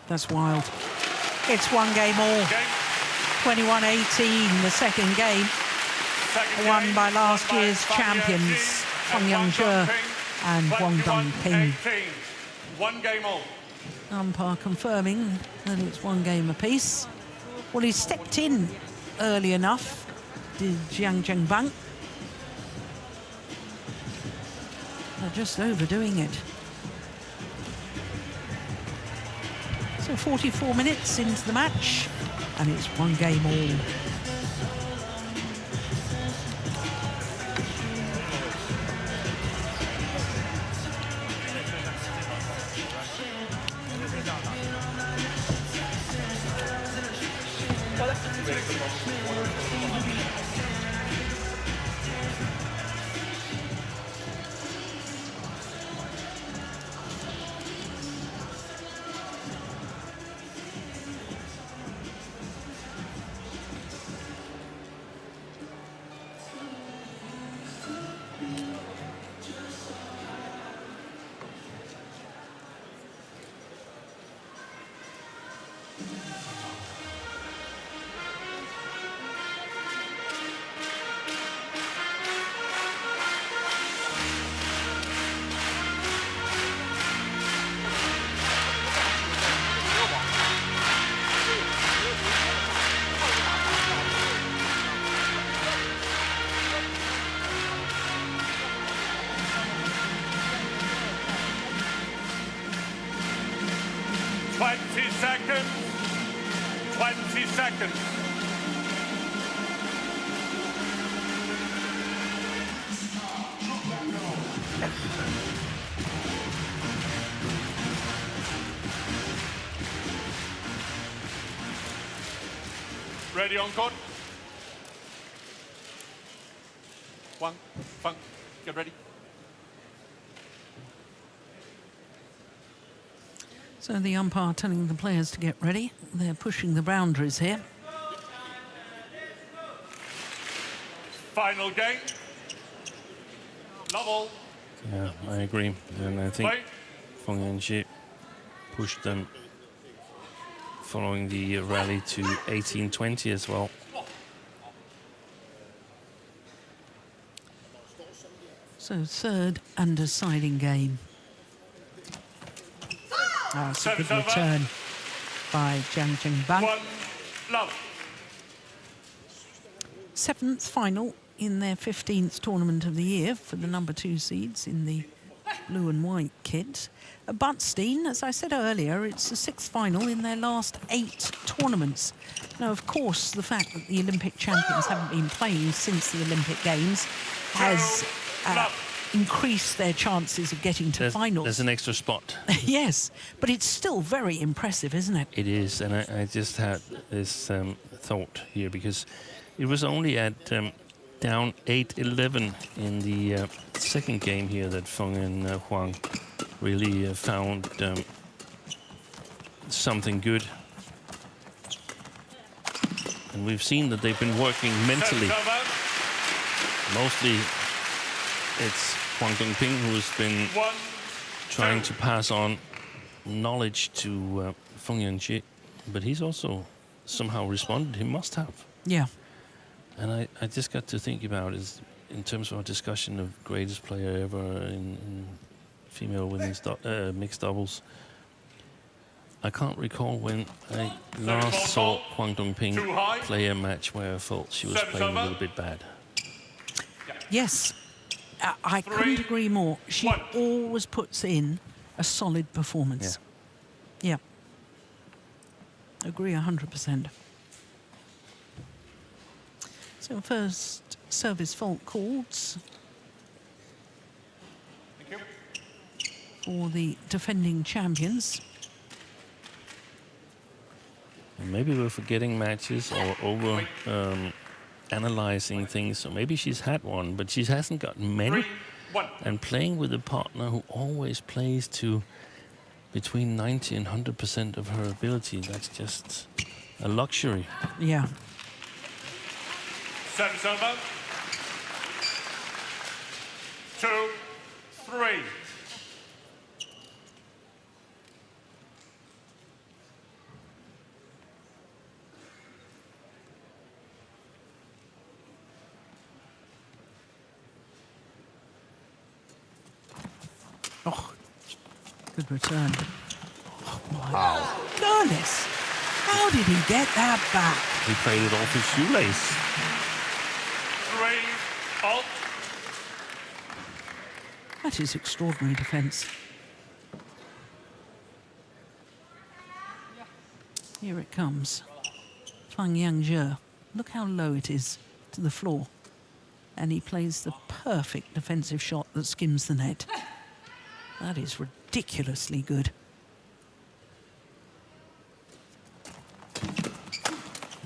That's wild. It's 1 game all. 21-18, the second game, won by last year's champions, Feng and Huang Ping. 1 game all. Umpire confirming that it's 1 game apiece. Well, he stepped in early enough, did Jiang. They're just overdoing it. So 44 minutes into the match, and it's 1 game all. Seconds. Ready on court. Huang, Feng, get ready. So the umpire telling the players to get ready. They're pushing the boundaries here. Final game. Love all. Yeah, I agree. And I think Feng Yanxi pushed them following the rally to 18-20 as well. So 3rd and deciding game. Oh, it's a good return by Jiang. 1 love. 7th final in their 15th tournament of the year for the number 2 seeds in the blue and white kit. But Steen, as I said earlier, it's the 6th final in their last 8 tournaments. Now, of course, the fact that the Olympic champions haven't been playing since the Olympic Games has increased their chances of getting to finals. There's an extra spot. Yes, but it's still very impressive, isn't it? It is, and I just had this thought here, because it was only at down 8-11 in the second game here that Feng and Huang really found something good. And we've seen that they've been working mentally. Mostly it's Huang Dongping who's been trying to pass on knowledge to Feng Yangxi, but he's also somehow responded. He must have. Yeah. And I just got to think about is in terms of our discussion of greatest player ever in female women's mixed doubles. I can't recall when I last saw Huang Dongping play a match where I felt she was playing a little bit bad. Yes, I couldn't agree more. She always puts in a solid performance. Yeah. Agree 100%. So first service fault calls for the defending champions. And maybe we're forgetting matches or over analyzing things. So maybe she's had one, but she hasn't got many. And playing with a partner who always plays to between 90 and 100% of her ability, that's just a luxury. Yeah. Service over. 2, 3. Oh, good return. Oh, my goodness. How did he get that back? He played it off his shoelace. 3, alt. That is extraordinary defence. Here it comes. Feng Yangzhe. Look how low it is to the floor. And he plays the perfect defensive shot that skims the net. That is ridiculously good.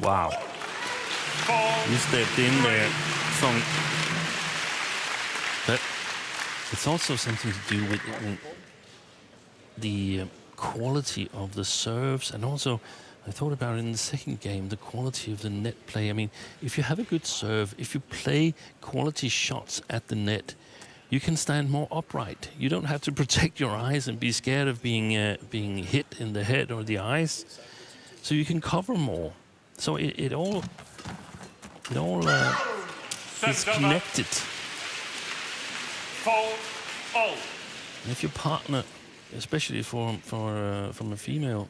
Wow. You stepped in there, Feng. But it's also something to do with the quality of the serves, and also I thought about it in the second game, the quality of the net play. I mean, if you have a good serve, if you play quality shots at the net, you can stand more upright. You don't have to protect your eyes and be scared of being hit in the head or the eyes. So you can cover more. So it all is connected. 4, all. And if your partner, especially from a female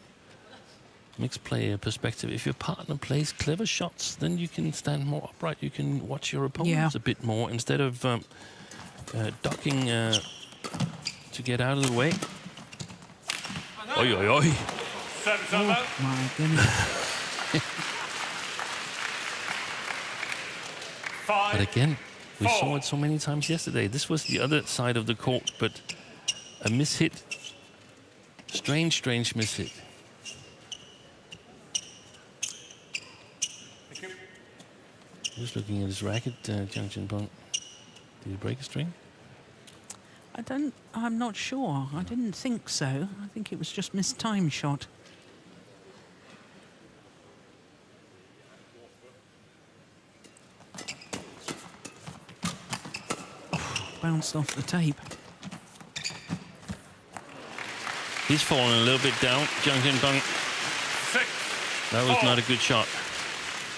mixed player perspective, if your partner plays clever shots, then you can stand more upright. You can watch your opponents a bit more instead of ducking to get out of the way. Oi, oi, oi. Oh, my goodness. But again, we saw it so many times yesterday. This was the other side of the court, but a mishit. Strange mishit. Just looking at his racket, Jiang Jinpeng. Did he break a string? I'm not sure. I didn't think so. I think it was just mistimed shot. Oh, bounced off the tape. He's fallen a little bit down, Jiang Jinpeng. That was not a good shot.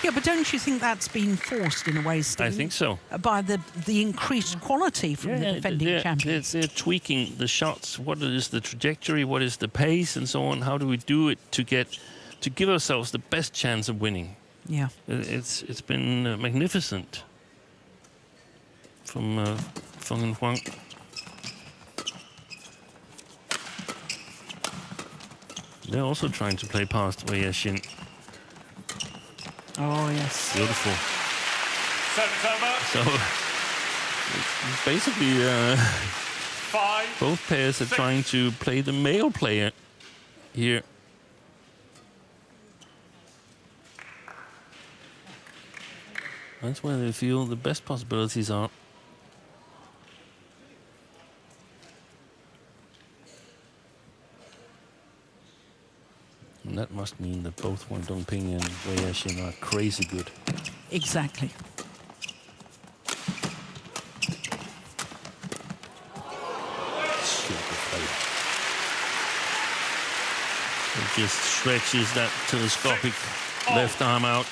Yeah, but don't you think that's been forced in a way, Steve? I think so. By the increased quality from the defending champions. They're tweaking the shots. What is the trajectory? What is the pace, and so on? How do we do it to give ourselves the best chance of winning? Yeah, it's been magnificent from Feng and Huang. They're also trying to play past Wei Xin. Oh, yes. Beautiful. Service over. So basically, 5. both pairs are trying to play the male player here. That's where they feel the best possibilities are. And that must mean that both Wang Dongping and Wei Xin are crazy good. Exactly. Super play. It just stretches that telescopic left arm out.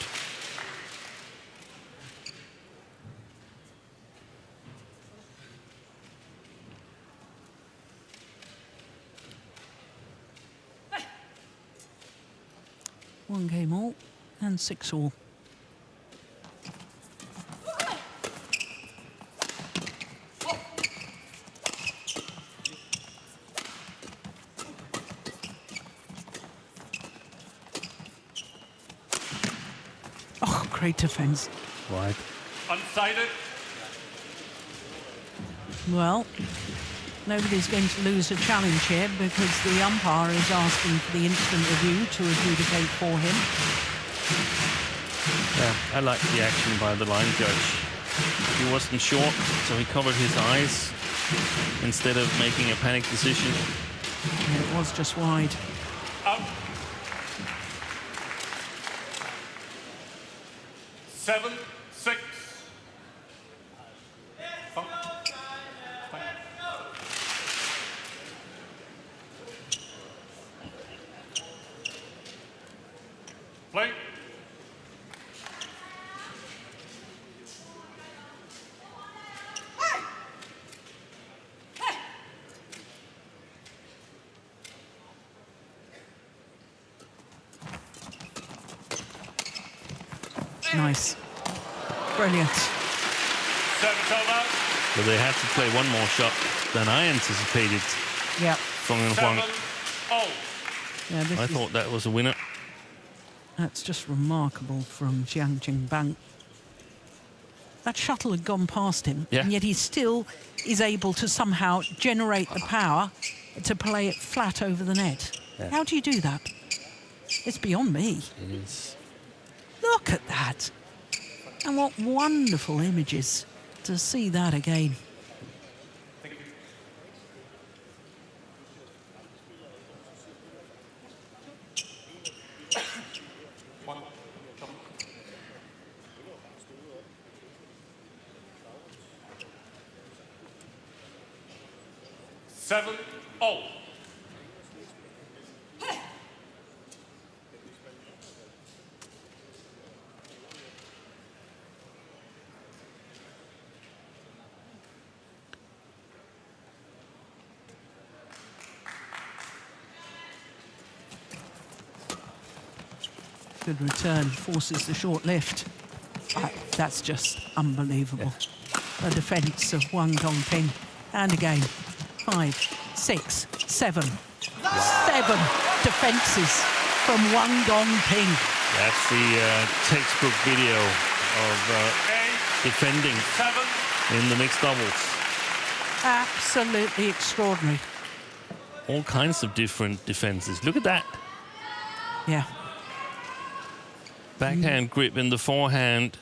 One game all and 6 all. Oh, great defense. Right. Unsighted. Well, nobody's going to lose a challenge here because the umpire is asking for the instant review to adjudicate for him. Yeah, I like the action by the line judge. He wasn't sure, so he covered his eyes instead of making a panic decision. Yeah, it was just wide. Out. 7-6. Feng. Play. Nice. Brilliant. Service over. So they had to play one more shot than I anticipated Yeah. from Huang. 7-0. Yeah, this I is, thought that was a winner. that's just remarkable from Jiang Jingbang. That shuttle had gone past him, Yeah. and yet he still is able to somehow generate the power to play it flat over the net. Yeah. How do you do that? It's beyond me. It is. Look at that. And what wonderful images to see that again. Seven, all. Good return, forces the short lift. That's just unbelievable. The defence of Huang Dongping. And again, 5, 6, 7. 7 defences from Huang Dongping. That's the textbook video of defending in the mixed doubles. Absolutely extraordinary. All kinds of different defenses. Look at that. Yeah. Backhand grip in the forehand.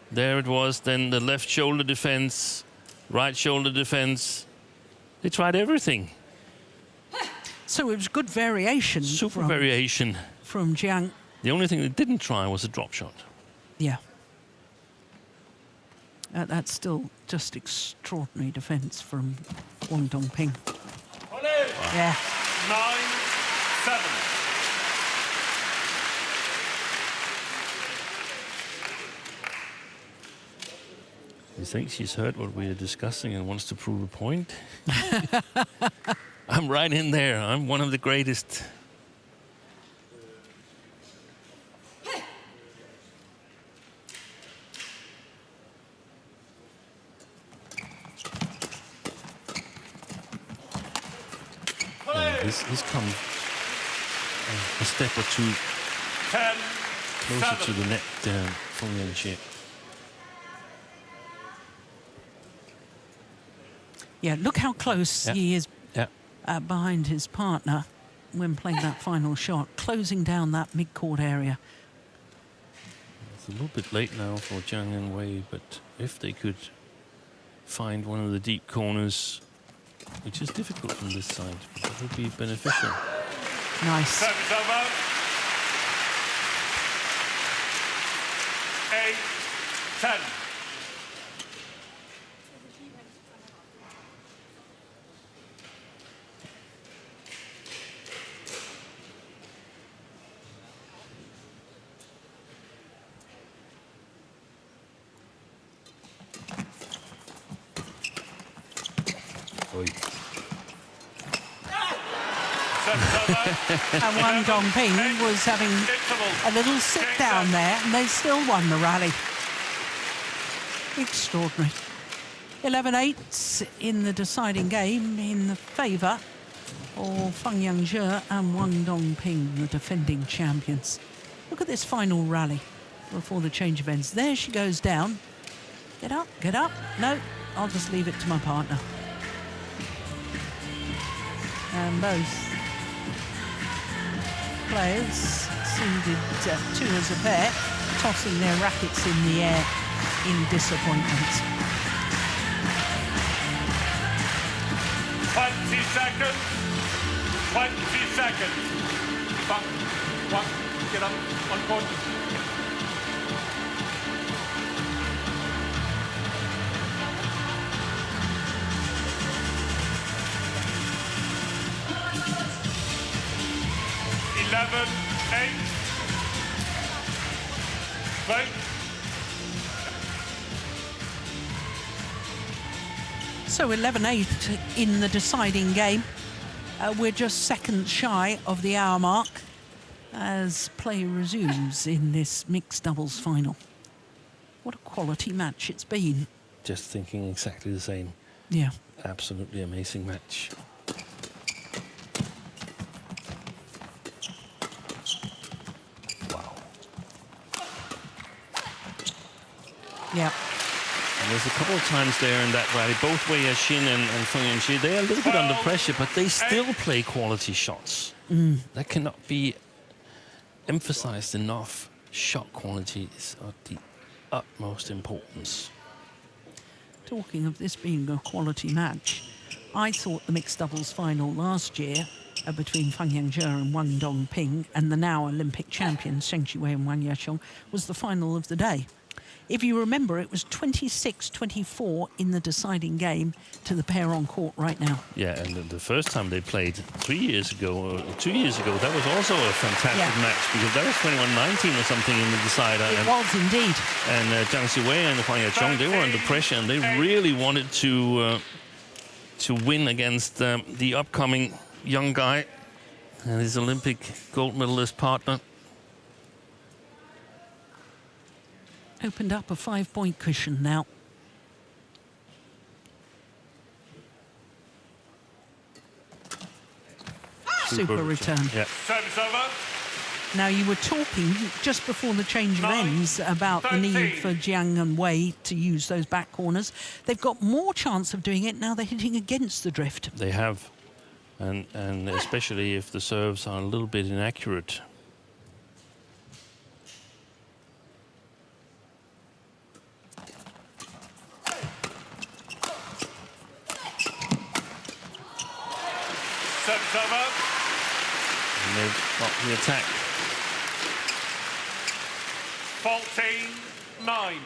There it was. Then the left shoulder defense, right shoulder defense. They tried everything. So it was good variation. Super variation. From Jiang. The only thing they didn't try was a drop shot. Yeah. That's still just extraordinary defence from Huang Dongping. Wow. Yeah. 9-7. You think she's heard what we are discussing and wants to prove a point? I'm right in there. I'm one of the greatest. He's come a step or two 10, closer to 7. the net, Feng Yang. Yeah, look how close he is behind his partner when playing that final shot, closing down that mid-court area. It's a little bit late now for Jiang and Wei, but if they could find one of the deep corners, which is difficult from this side, but that would be beneficial. Nice. Service over. 8, 10. And Wang Dongping was having a little sit down there, and they still won the rally. Extraordinary. 11-8 in the deciding game in the favour of Feng Yang and Wang Dongping, the defending champions. Look at this final rally before the change of ends. There she goes down. Get up, get up. No, I'll just leave it to my partner. And both players seeded 2 as a pair, tossing their rackets in the air in disappointment. 20 seconds. 20 seconds. One, get up, on court. Seven, 8. Right. So 11-8 in the deciding game. We're just seconds shy of the hour mark as play resumes in this mixed doubles final. What a quality match it's been. Just thinking exactly the same. Yeah. Absolutely amazing match. Yeah. And there's a couple of times there in that rally, both Wei Yixin and Feng Yang, they're a little bit under pressure, but they still play quality shots. That cannot be emphasized enough. Shot quality is of the utmost importance. Talking of this being a quality match, I thought the mixed doubles final last year between Feng Yang and Wang Dongping and the now Olympic champions Zheng Qiwei and Wang Yasheng was the final of the day. If you remember, it was 26-24 in the deciding game to the pair on court right now. Yeah, and the first time they played 3 years ago, or 2 years ago, that was also a fantastic match, because that was 21-19 or something in the decider. It was indeed. And Jiang Qiwei and Huang Yasheng, they were under pressure, and they really wanted to win against the upcoming young guy and his Olympic gold medalist partner. Opened up a 5-point cushion now. Super return. Yeah. Service over. Now, you were talking just before the change of ends about the need for Jiang and Wei to use those back corners. They've got more chance of doing it now they're hitting against the drift. They have. And especially if the serves are a little bit inaccurate. Service over. And they've got the attack. 14-9.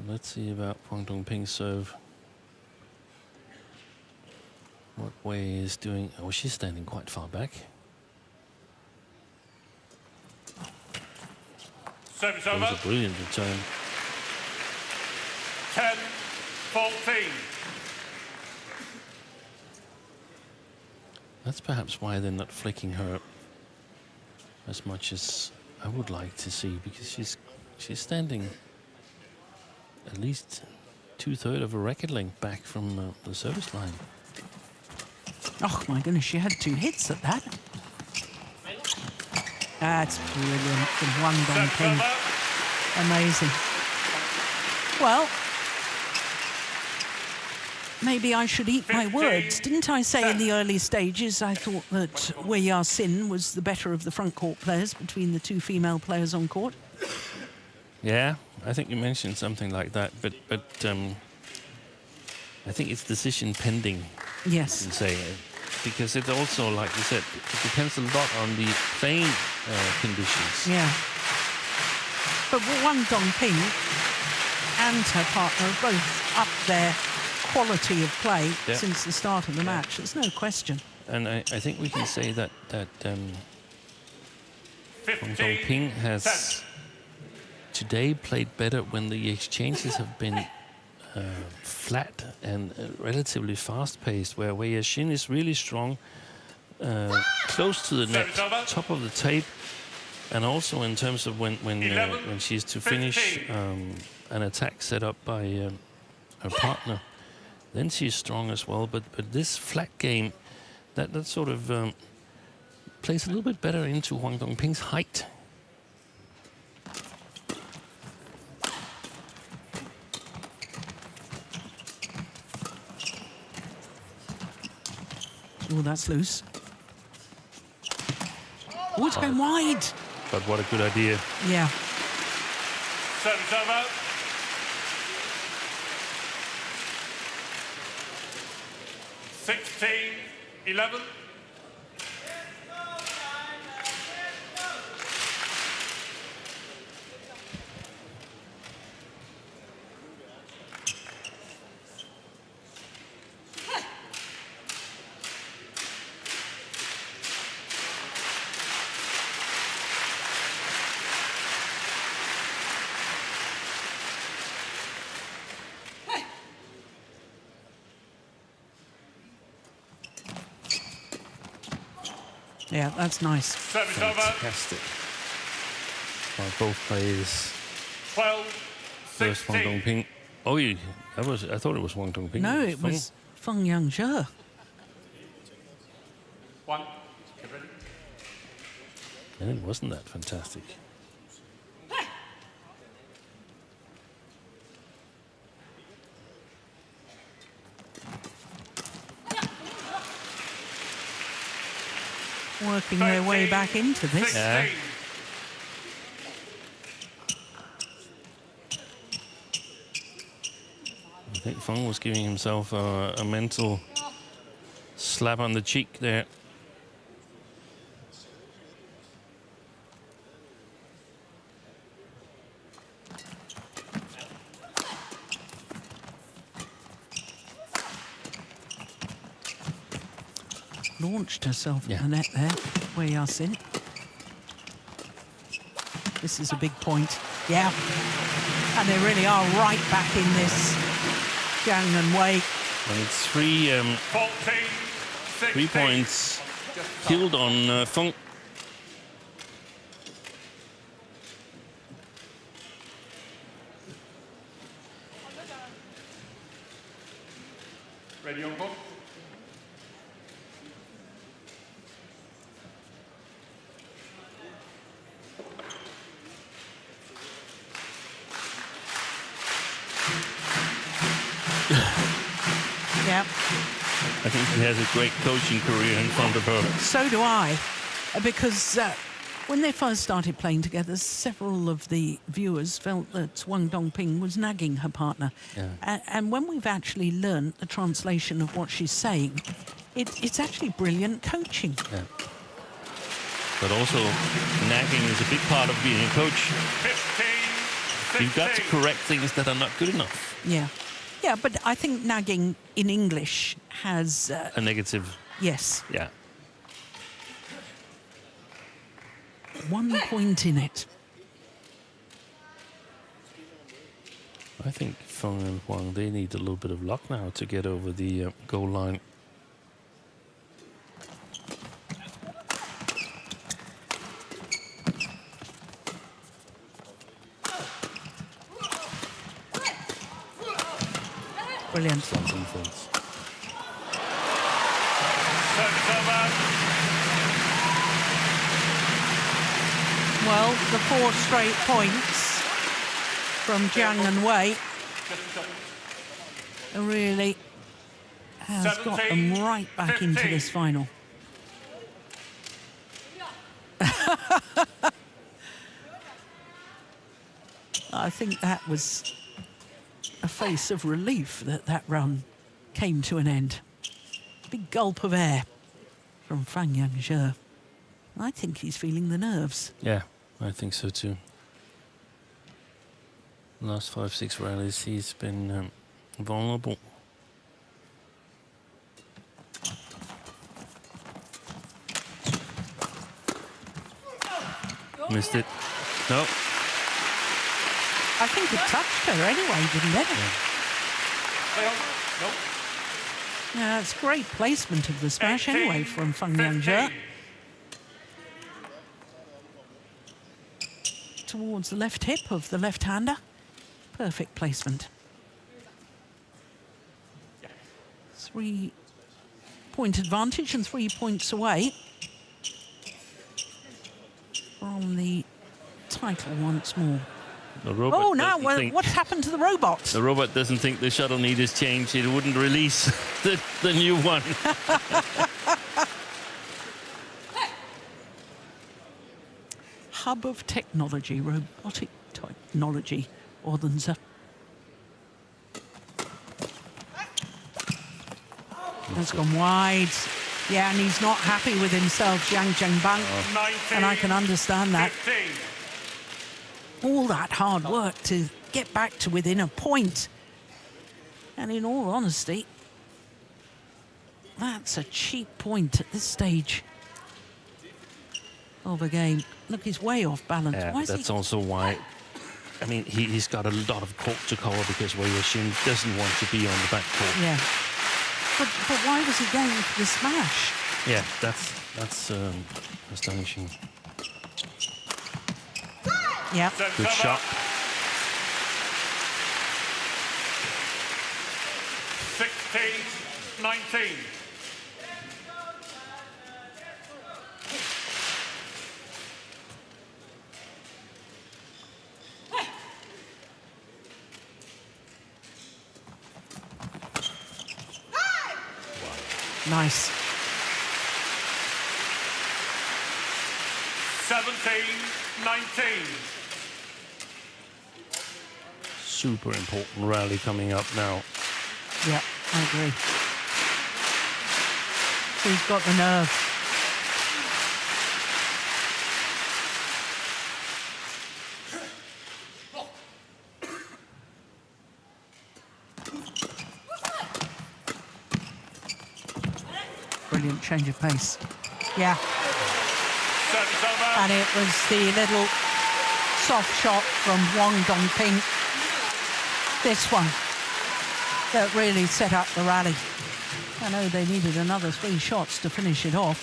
Let's see about Wang Dongping's serve. What Wei is doing. Oh, she's standing quite far back. Service That over. was a brilliant return. 10-14. That's perhaps why they're not flicking her as much as I would like to see, because she's standing at least 2/3 of a racket length back from the service line. Oh my goodness, she had 2 hits at that. That's brilliant from Huang Dongping. Amazing. Well, maybe I should eat my words. Didn't I say in the early stages I thought that Wei Ya-sin was the better of the front court players between the 2 female players on court? Yeah, I think you mentioned something like that, but I think it's decision pending. Yes. You can say, because it also, like you said, it depends a lot on the playing conditions. Yeah. But Huang Dongping and her partner are both up their quality of play since the start of the match. There's no question. And I think we can say that Huang Dongping has today played better when the exchanges have been flat and relatively fast-paced, where Wei Ya-sin is really strong, close to the net, top of the tape, and also in terms of when she's to finish an attack set up by her partner, then she's strong as well. But this flat game, that sort of plays a little bit better into Huang Dongping's height. Oh, that's loose. Oh, it's going wide. But what a good idea. Yeah. Service over. (16-11). Yeah, that's nice. Service over. Fantastic. Well, both players. 12-16. First Huang Dongping. Oh, I thought it was Huang Dongping. No, it was Feng Yangzhe. One. Get ready. And it wasn't that fantastic. Working their way back into this. Yeah. I think Feng was giving himself a mental slap on the cheek there. Launched herself in the net there, Wei Ya-sin. This is a big point. Yeah. And they really are right back in this, Jiang and Wei. And it's 3 points killed on Feng. Ready on court. Yeah. I think she has a great coaching career in front of her. So do I, because when they first started playing together, several of the viewers felt that Huang Dongping was nagging her partner. Yeah. And when we've actually learned the translation of what she's saying, it's actually brilliant coaching. Yeah. But also, nagging is a big part of being a coach. 15, You've got to correct things that are not good enough. Yeah. Yeah, but I think nagging in English has... A negative. Yes. Yeah. 1 point in it. I think Feng and Huang, they need a little bit of luck now to get over the goal line. Brilliant. Defense. Service over. Well, the 4 straight points from Jiang and Wei really has got them right back into this final. I think that was a face of relief that that run came to an end. Big gulp of air from Feng. I think he's feeling the nerves. Yeah, I think so too. Last 5-6 rallies, he's been vulnerable. Missed it. No. I think it touched her anyway, didn't it? Play on. Nope. Yeah, it's great placement of the smash 18, anyway from Feng. 15. Towards the left hip of the left-hander. Perfect placement. 3-point advantage and 3 points away from the title once more. The robot Oh, now doesn't think- what's happened to the robot? The robot doesn't think the shuttle need is changed. It wouldn't release the new one. Hub of technology, robotic technology, Odense. That's gone wide. Yeah, and he's not happy with himself, Jiang Zhengbang. 19, And I can understand that. 15. All that hard work to get back to within a point. And in all honesty, that's a cheap point at this stage of a game. Look, he's way off balance. Yeah, Why is that's he? also why. I mean, he's got a lot of court to cover because Wei Yixin doesn't want to be on the back court. Yeah. But why was he going for the smash? Yeah, that's astonishing. Yeah. Service Good over. shot. 16-19. Nice. 17-19. Super important rally coming up now. Yeah, I agree. So he's got the nerve. Brilliant change of pace. Yeah, Service over. and it was the little soft shot from Huang Dongping, this one, that really set up the rally. I know they needed another 3 shots to finish it off,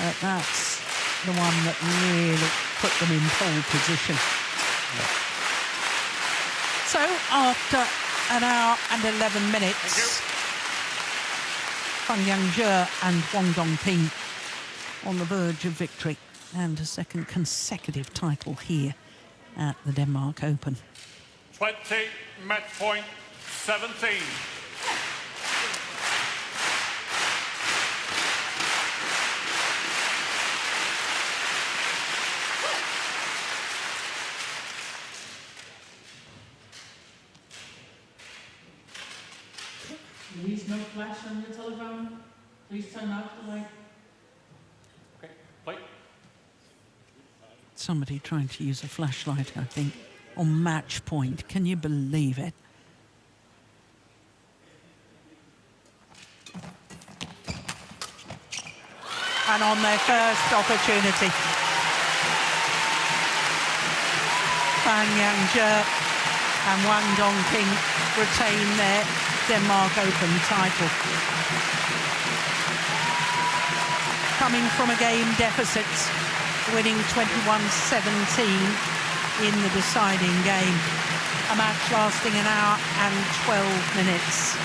but that's the one that really put them in pole position. So after an hour and 11 minutes, Feng and Huang Dongping on the verge of victory and a second consecutive title here at the Denmark Open. 20, match point 17. Please no flash on your telephone. Please turn off the light. Okay, play. Somebody trying to use a flashlight, I think, on match point. Can you believe it? And on their first opportunity, Feng and Huang Dongping retain their Denmark Open title. Coming from a game deficit, winning 21-17 in the deciding game. a match lasting an hour and 12 minutes.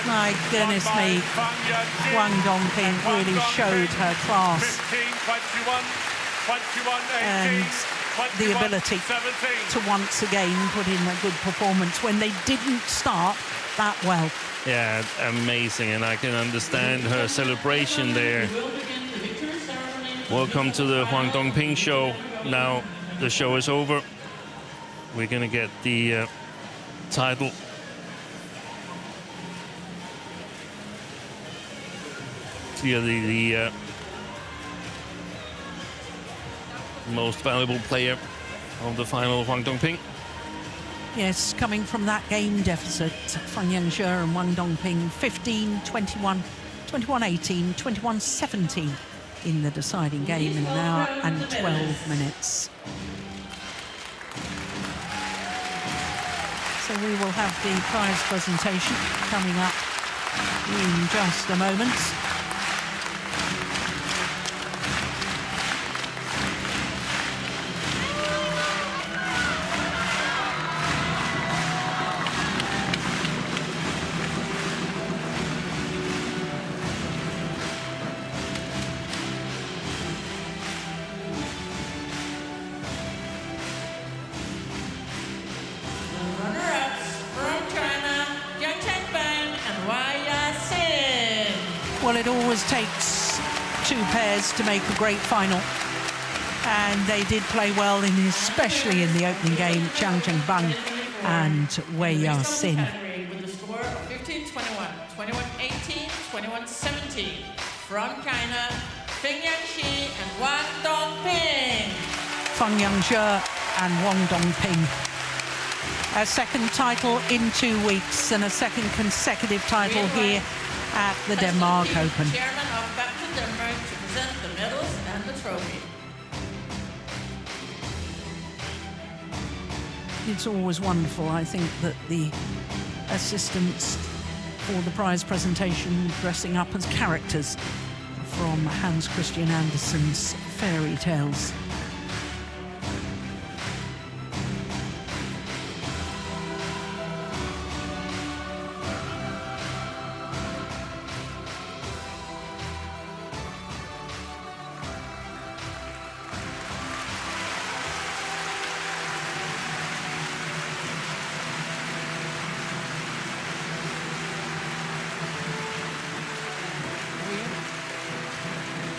My goodness me, Huang Dongping really showed her class 15, 21, 21, 18, and the ability 17. to once again put in a good performance when they didn't start that well. Yeah, amazing, and I can understand her celebration there. Welcome to the Huang Dongping show. Now the show is over. We're gonna get the title. Here the most valuable player of the final, Huang Dongping. Yes, coming from that game deficit, Feng and Huang Dongping 15-21, 21-18, 21-17 in the deciding game in an hour and 12 minutes. So we will have the prize presentation coming up in just a moment. Well, it always takes two pairs to make a great final, and they did play well, especially in the opening game, Jiang and Wei Yasin. With the score of 15-21, 21-18, 21-17 from China, Feng and Huang Dongping. Feng and Huang Dongping. A second title in 2 weeks and a second consecutive title here at the Denmark Open. Chairman of Badminton Denmark to present the medals and the trophy. It's always wonderful, I think, that the assistants for the prize presentation dressing up as characters from Hans Christian Andersen's fairy tales.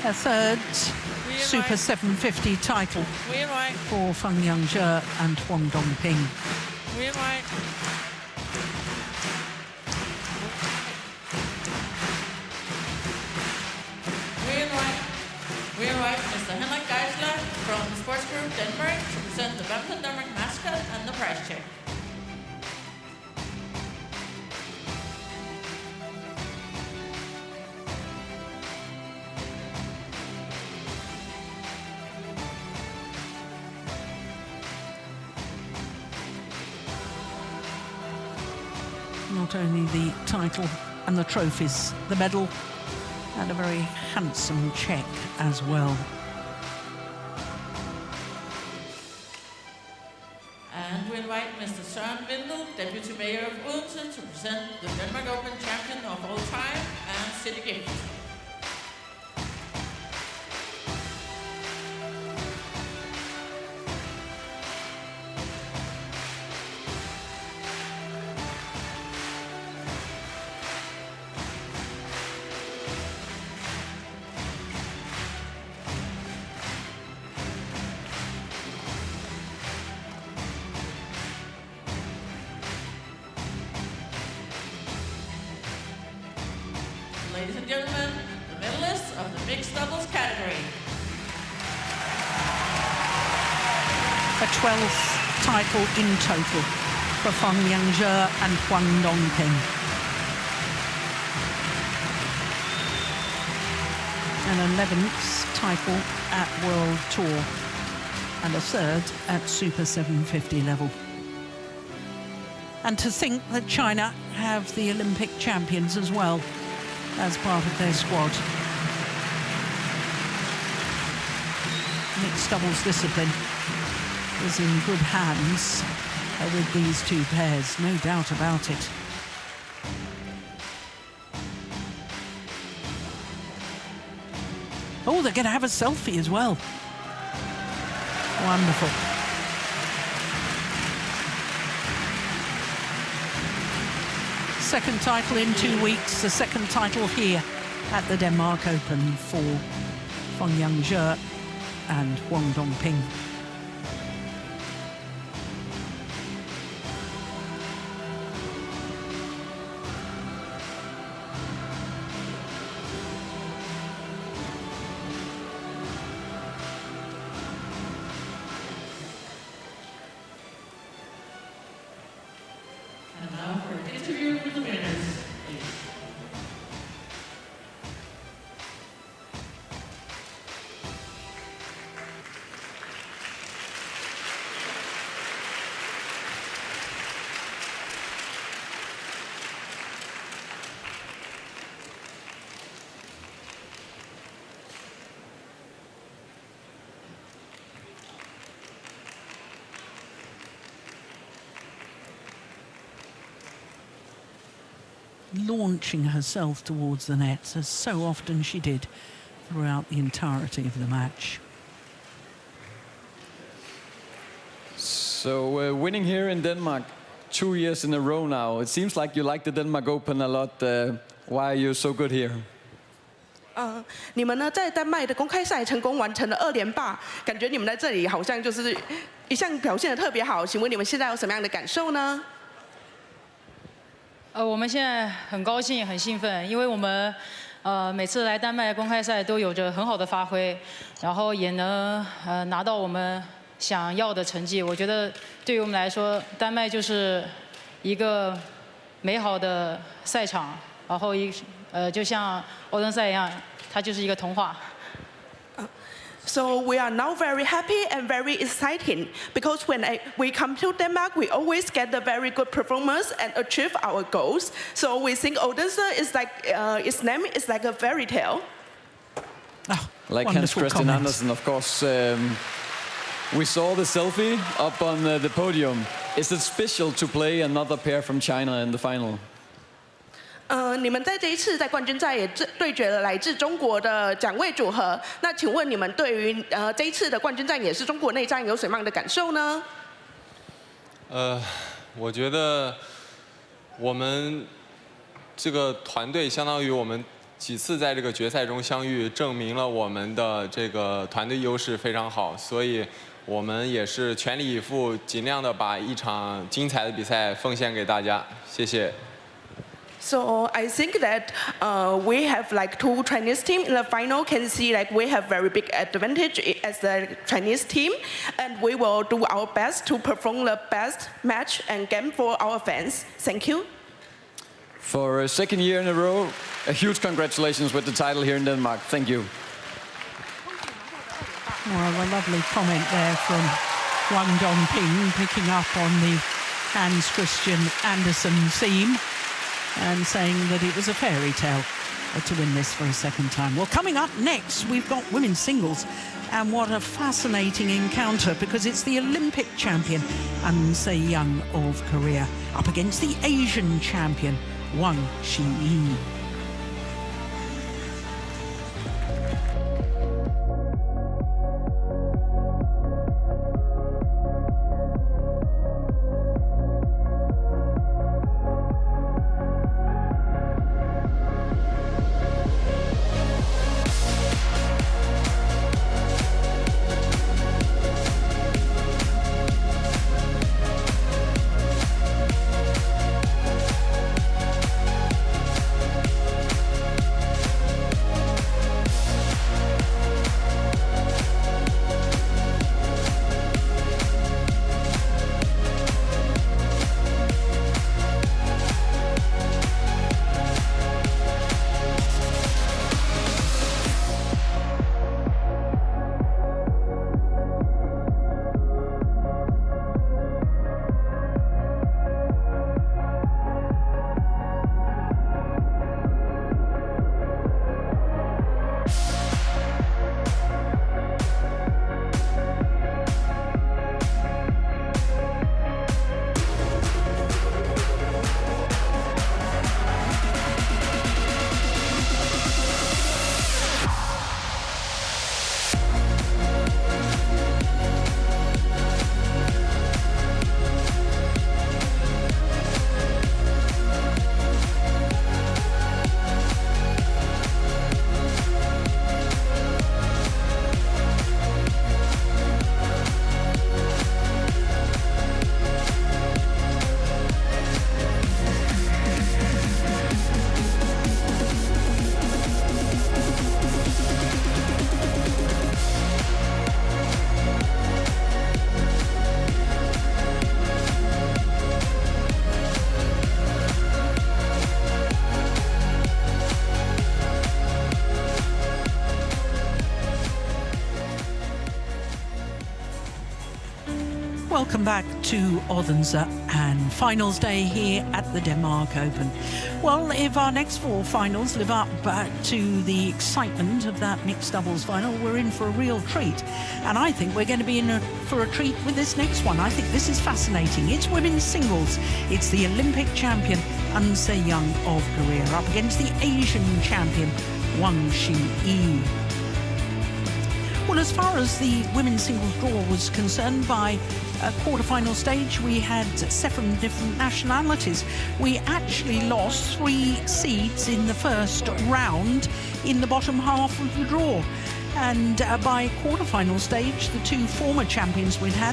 A third Super 750 title for Feng and Huang Dongping. Mr. Henrik Geisler from the Sports Group Denmark to present the Badminton Denmark mascot and the prize check. Not only the title and the trophies, the medal, and a very handsome check as well. And we invite Mr. Søren Vindel, Deputy Mayor of Odense, to present the Denmark Open Champion of all time and City Gift. Ladies and gentlemen, the medalists of the mixed doubles category. A 12th title in total for Feng and Huang Dongping. An 11th title at World Tour and a third at Super 750 level. And to think that China have the Olympic champions as well as part of their squad. Mixed doubles discipline is in good hands with these two pairs, no doubt about it. Oh, they're going to have a selfie as well. Wonderful. Second title in 2 weeks, the second title here at the Denmark Open for Feng and Huang Dongping. And now for an interview with the winners. Launching herself towards the nets, as so often she did throughout the entirety of the match. So winning here in Denmark 2 years in a row now. It seems like you like the Denmark Open a lot. Why are you so good here? 你们呢在丹麦的公开赛成功完成了2连霸，感觉你们在这里好像就是一向表现得特别好。请问你们现在有什么样的感受呢？我们现在很高兴、很兴奋，因为我们每次来丹麦公开赛都有着很好的发挥，然后也能拿到我们想要的成绩。我觉得对于我们来说，丹麦就是一个美好的赛场，然后就像欧登赛一样，它就是一个童话。So we are now very happy and very exciting because when we come to Denmark, we always get a very good performance and achieve our goals. So we think Odense is like its name is like a fairy tale. Oh, like Hans Christian Andersen, of course. We saw the selfie up on the podium. Is it special to play another pair from China in the final? 你们在这一次在冠军赛也对决了来自中国的奖位组合。那请问你们对于这一次的冠军战也是中国内战有什么样的感受呢？我觉得我们这个团队相当于我们几次在这个决赛中相遇，证明了我们的这个团队优势非常好，所以我们也是全力以赴，尽量的把一场精彩的比赛奉献给大家。谢谢。 So I think that we have like 2 Chinese teams in the final. Can see like we have very big advantage as the Chinese team, and we will do our best to perform the best match and game for our fans. Thank you. For a second year in a row, a huge congratulations with the title here in Denmark. Thank you. Well, a lovely comment there from Huang Dongping, picking up on the Hans Christian Andersen theme and saying that it was a fairy tale to win this for a second time. Well, coming up next, we've got women's singles, and what a fascinating encounter, because it's the Olympic champion, Jiang of Korea, up against the Asian champion, Wang Xi. Welcome back to Odense and finals day here at the Denmark Open. Well, if our next four finals live up to the excitement of that mixed doubles final, we're in for a real treat. And I think we're going to be in for a treat with this next one. I think this is fascinating. It's women's singles. It's the Olympic champion, Jiang of Korea, up against the Asian champion, Huang. Well, as far as the women's singles draw was concerned, by a quarter-final stage, we had 7 different nationalities. We actually lost 3 seeds in the first round in the bottom half of the draw. And by quarter-final stage, the 2 former champions we'd had,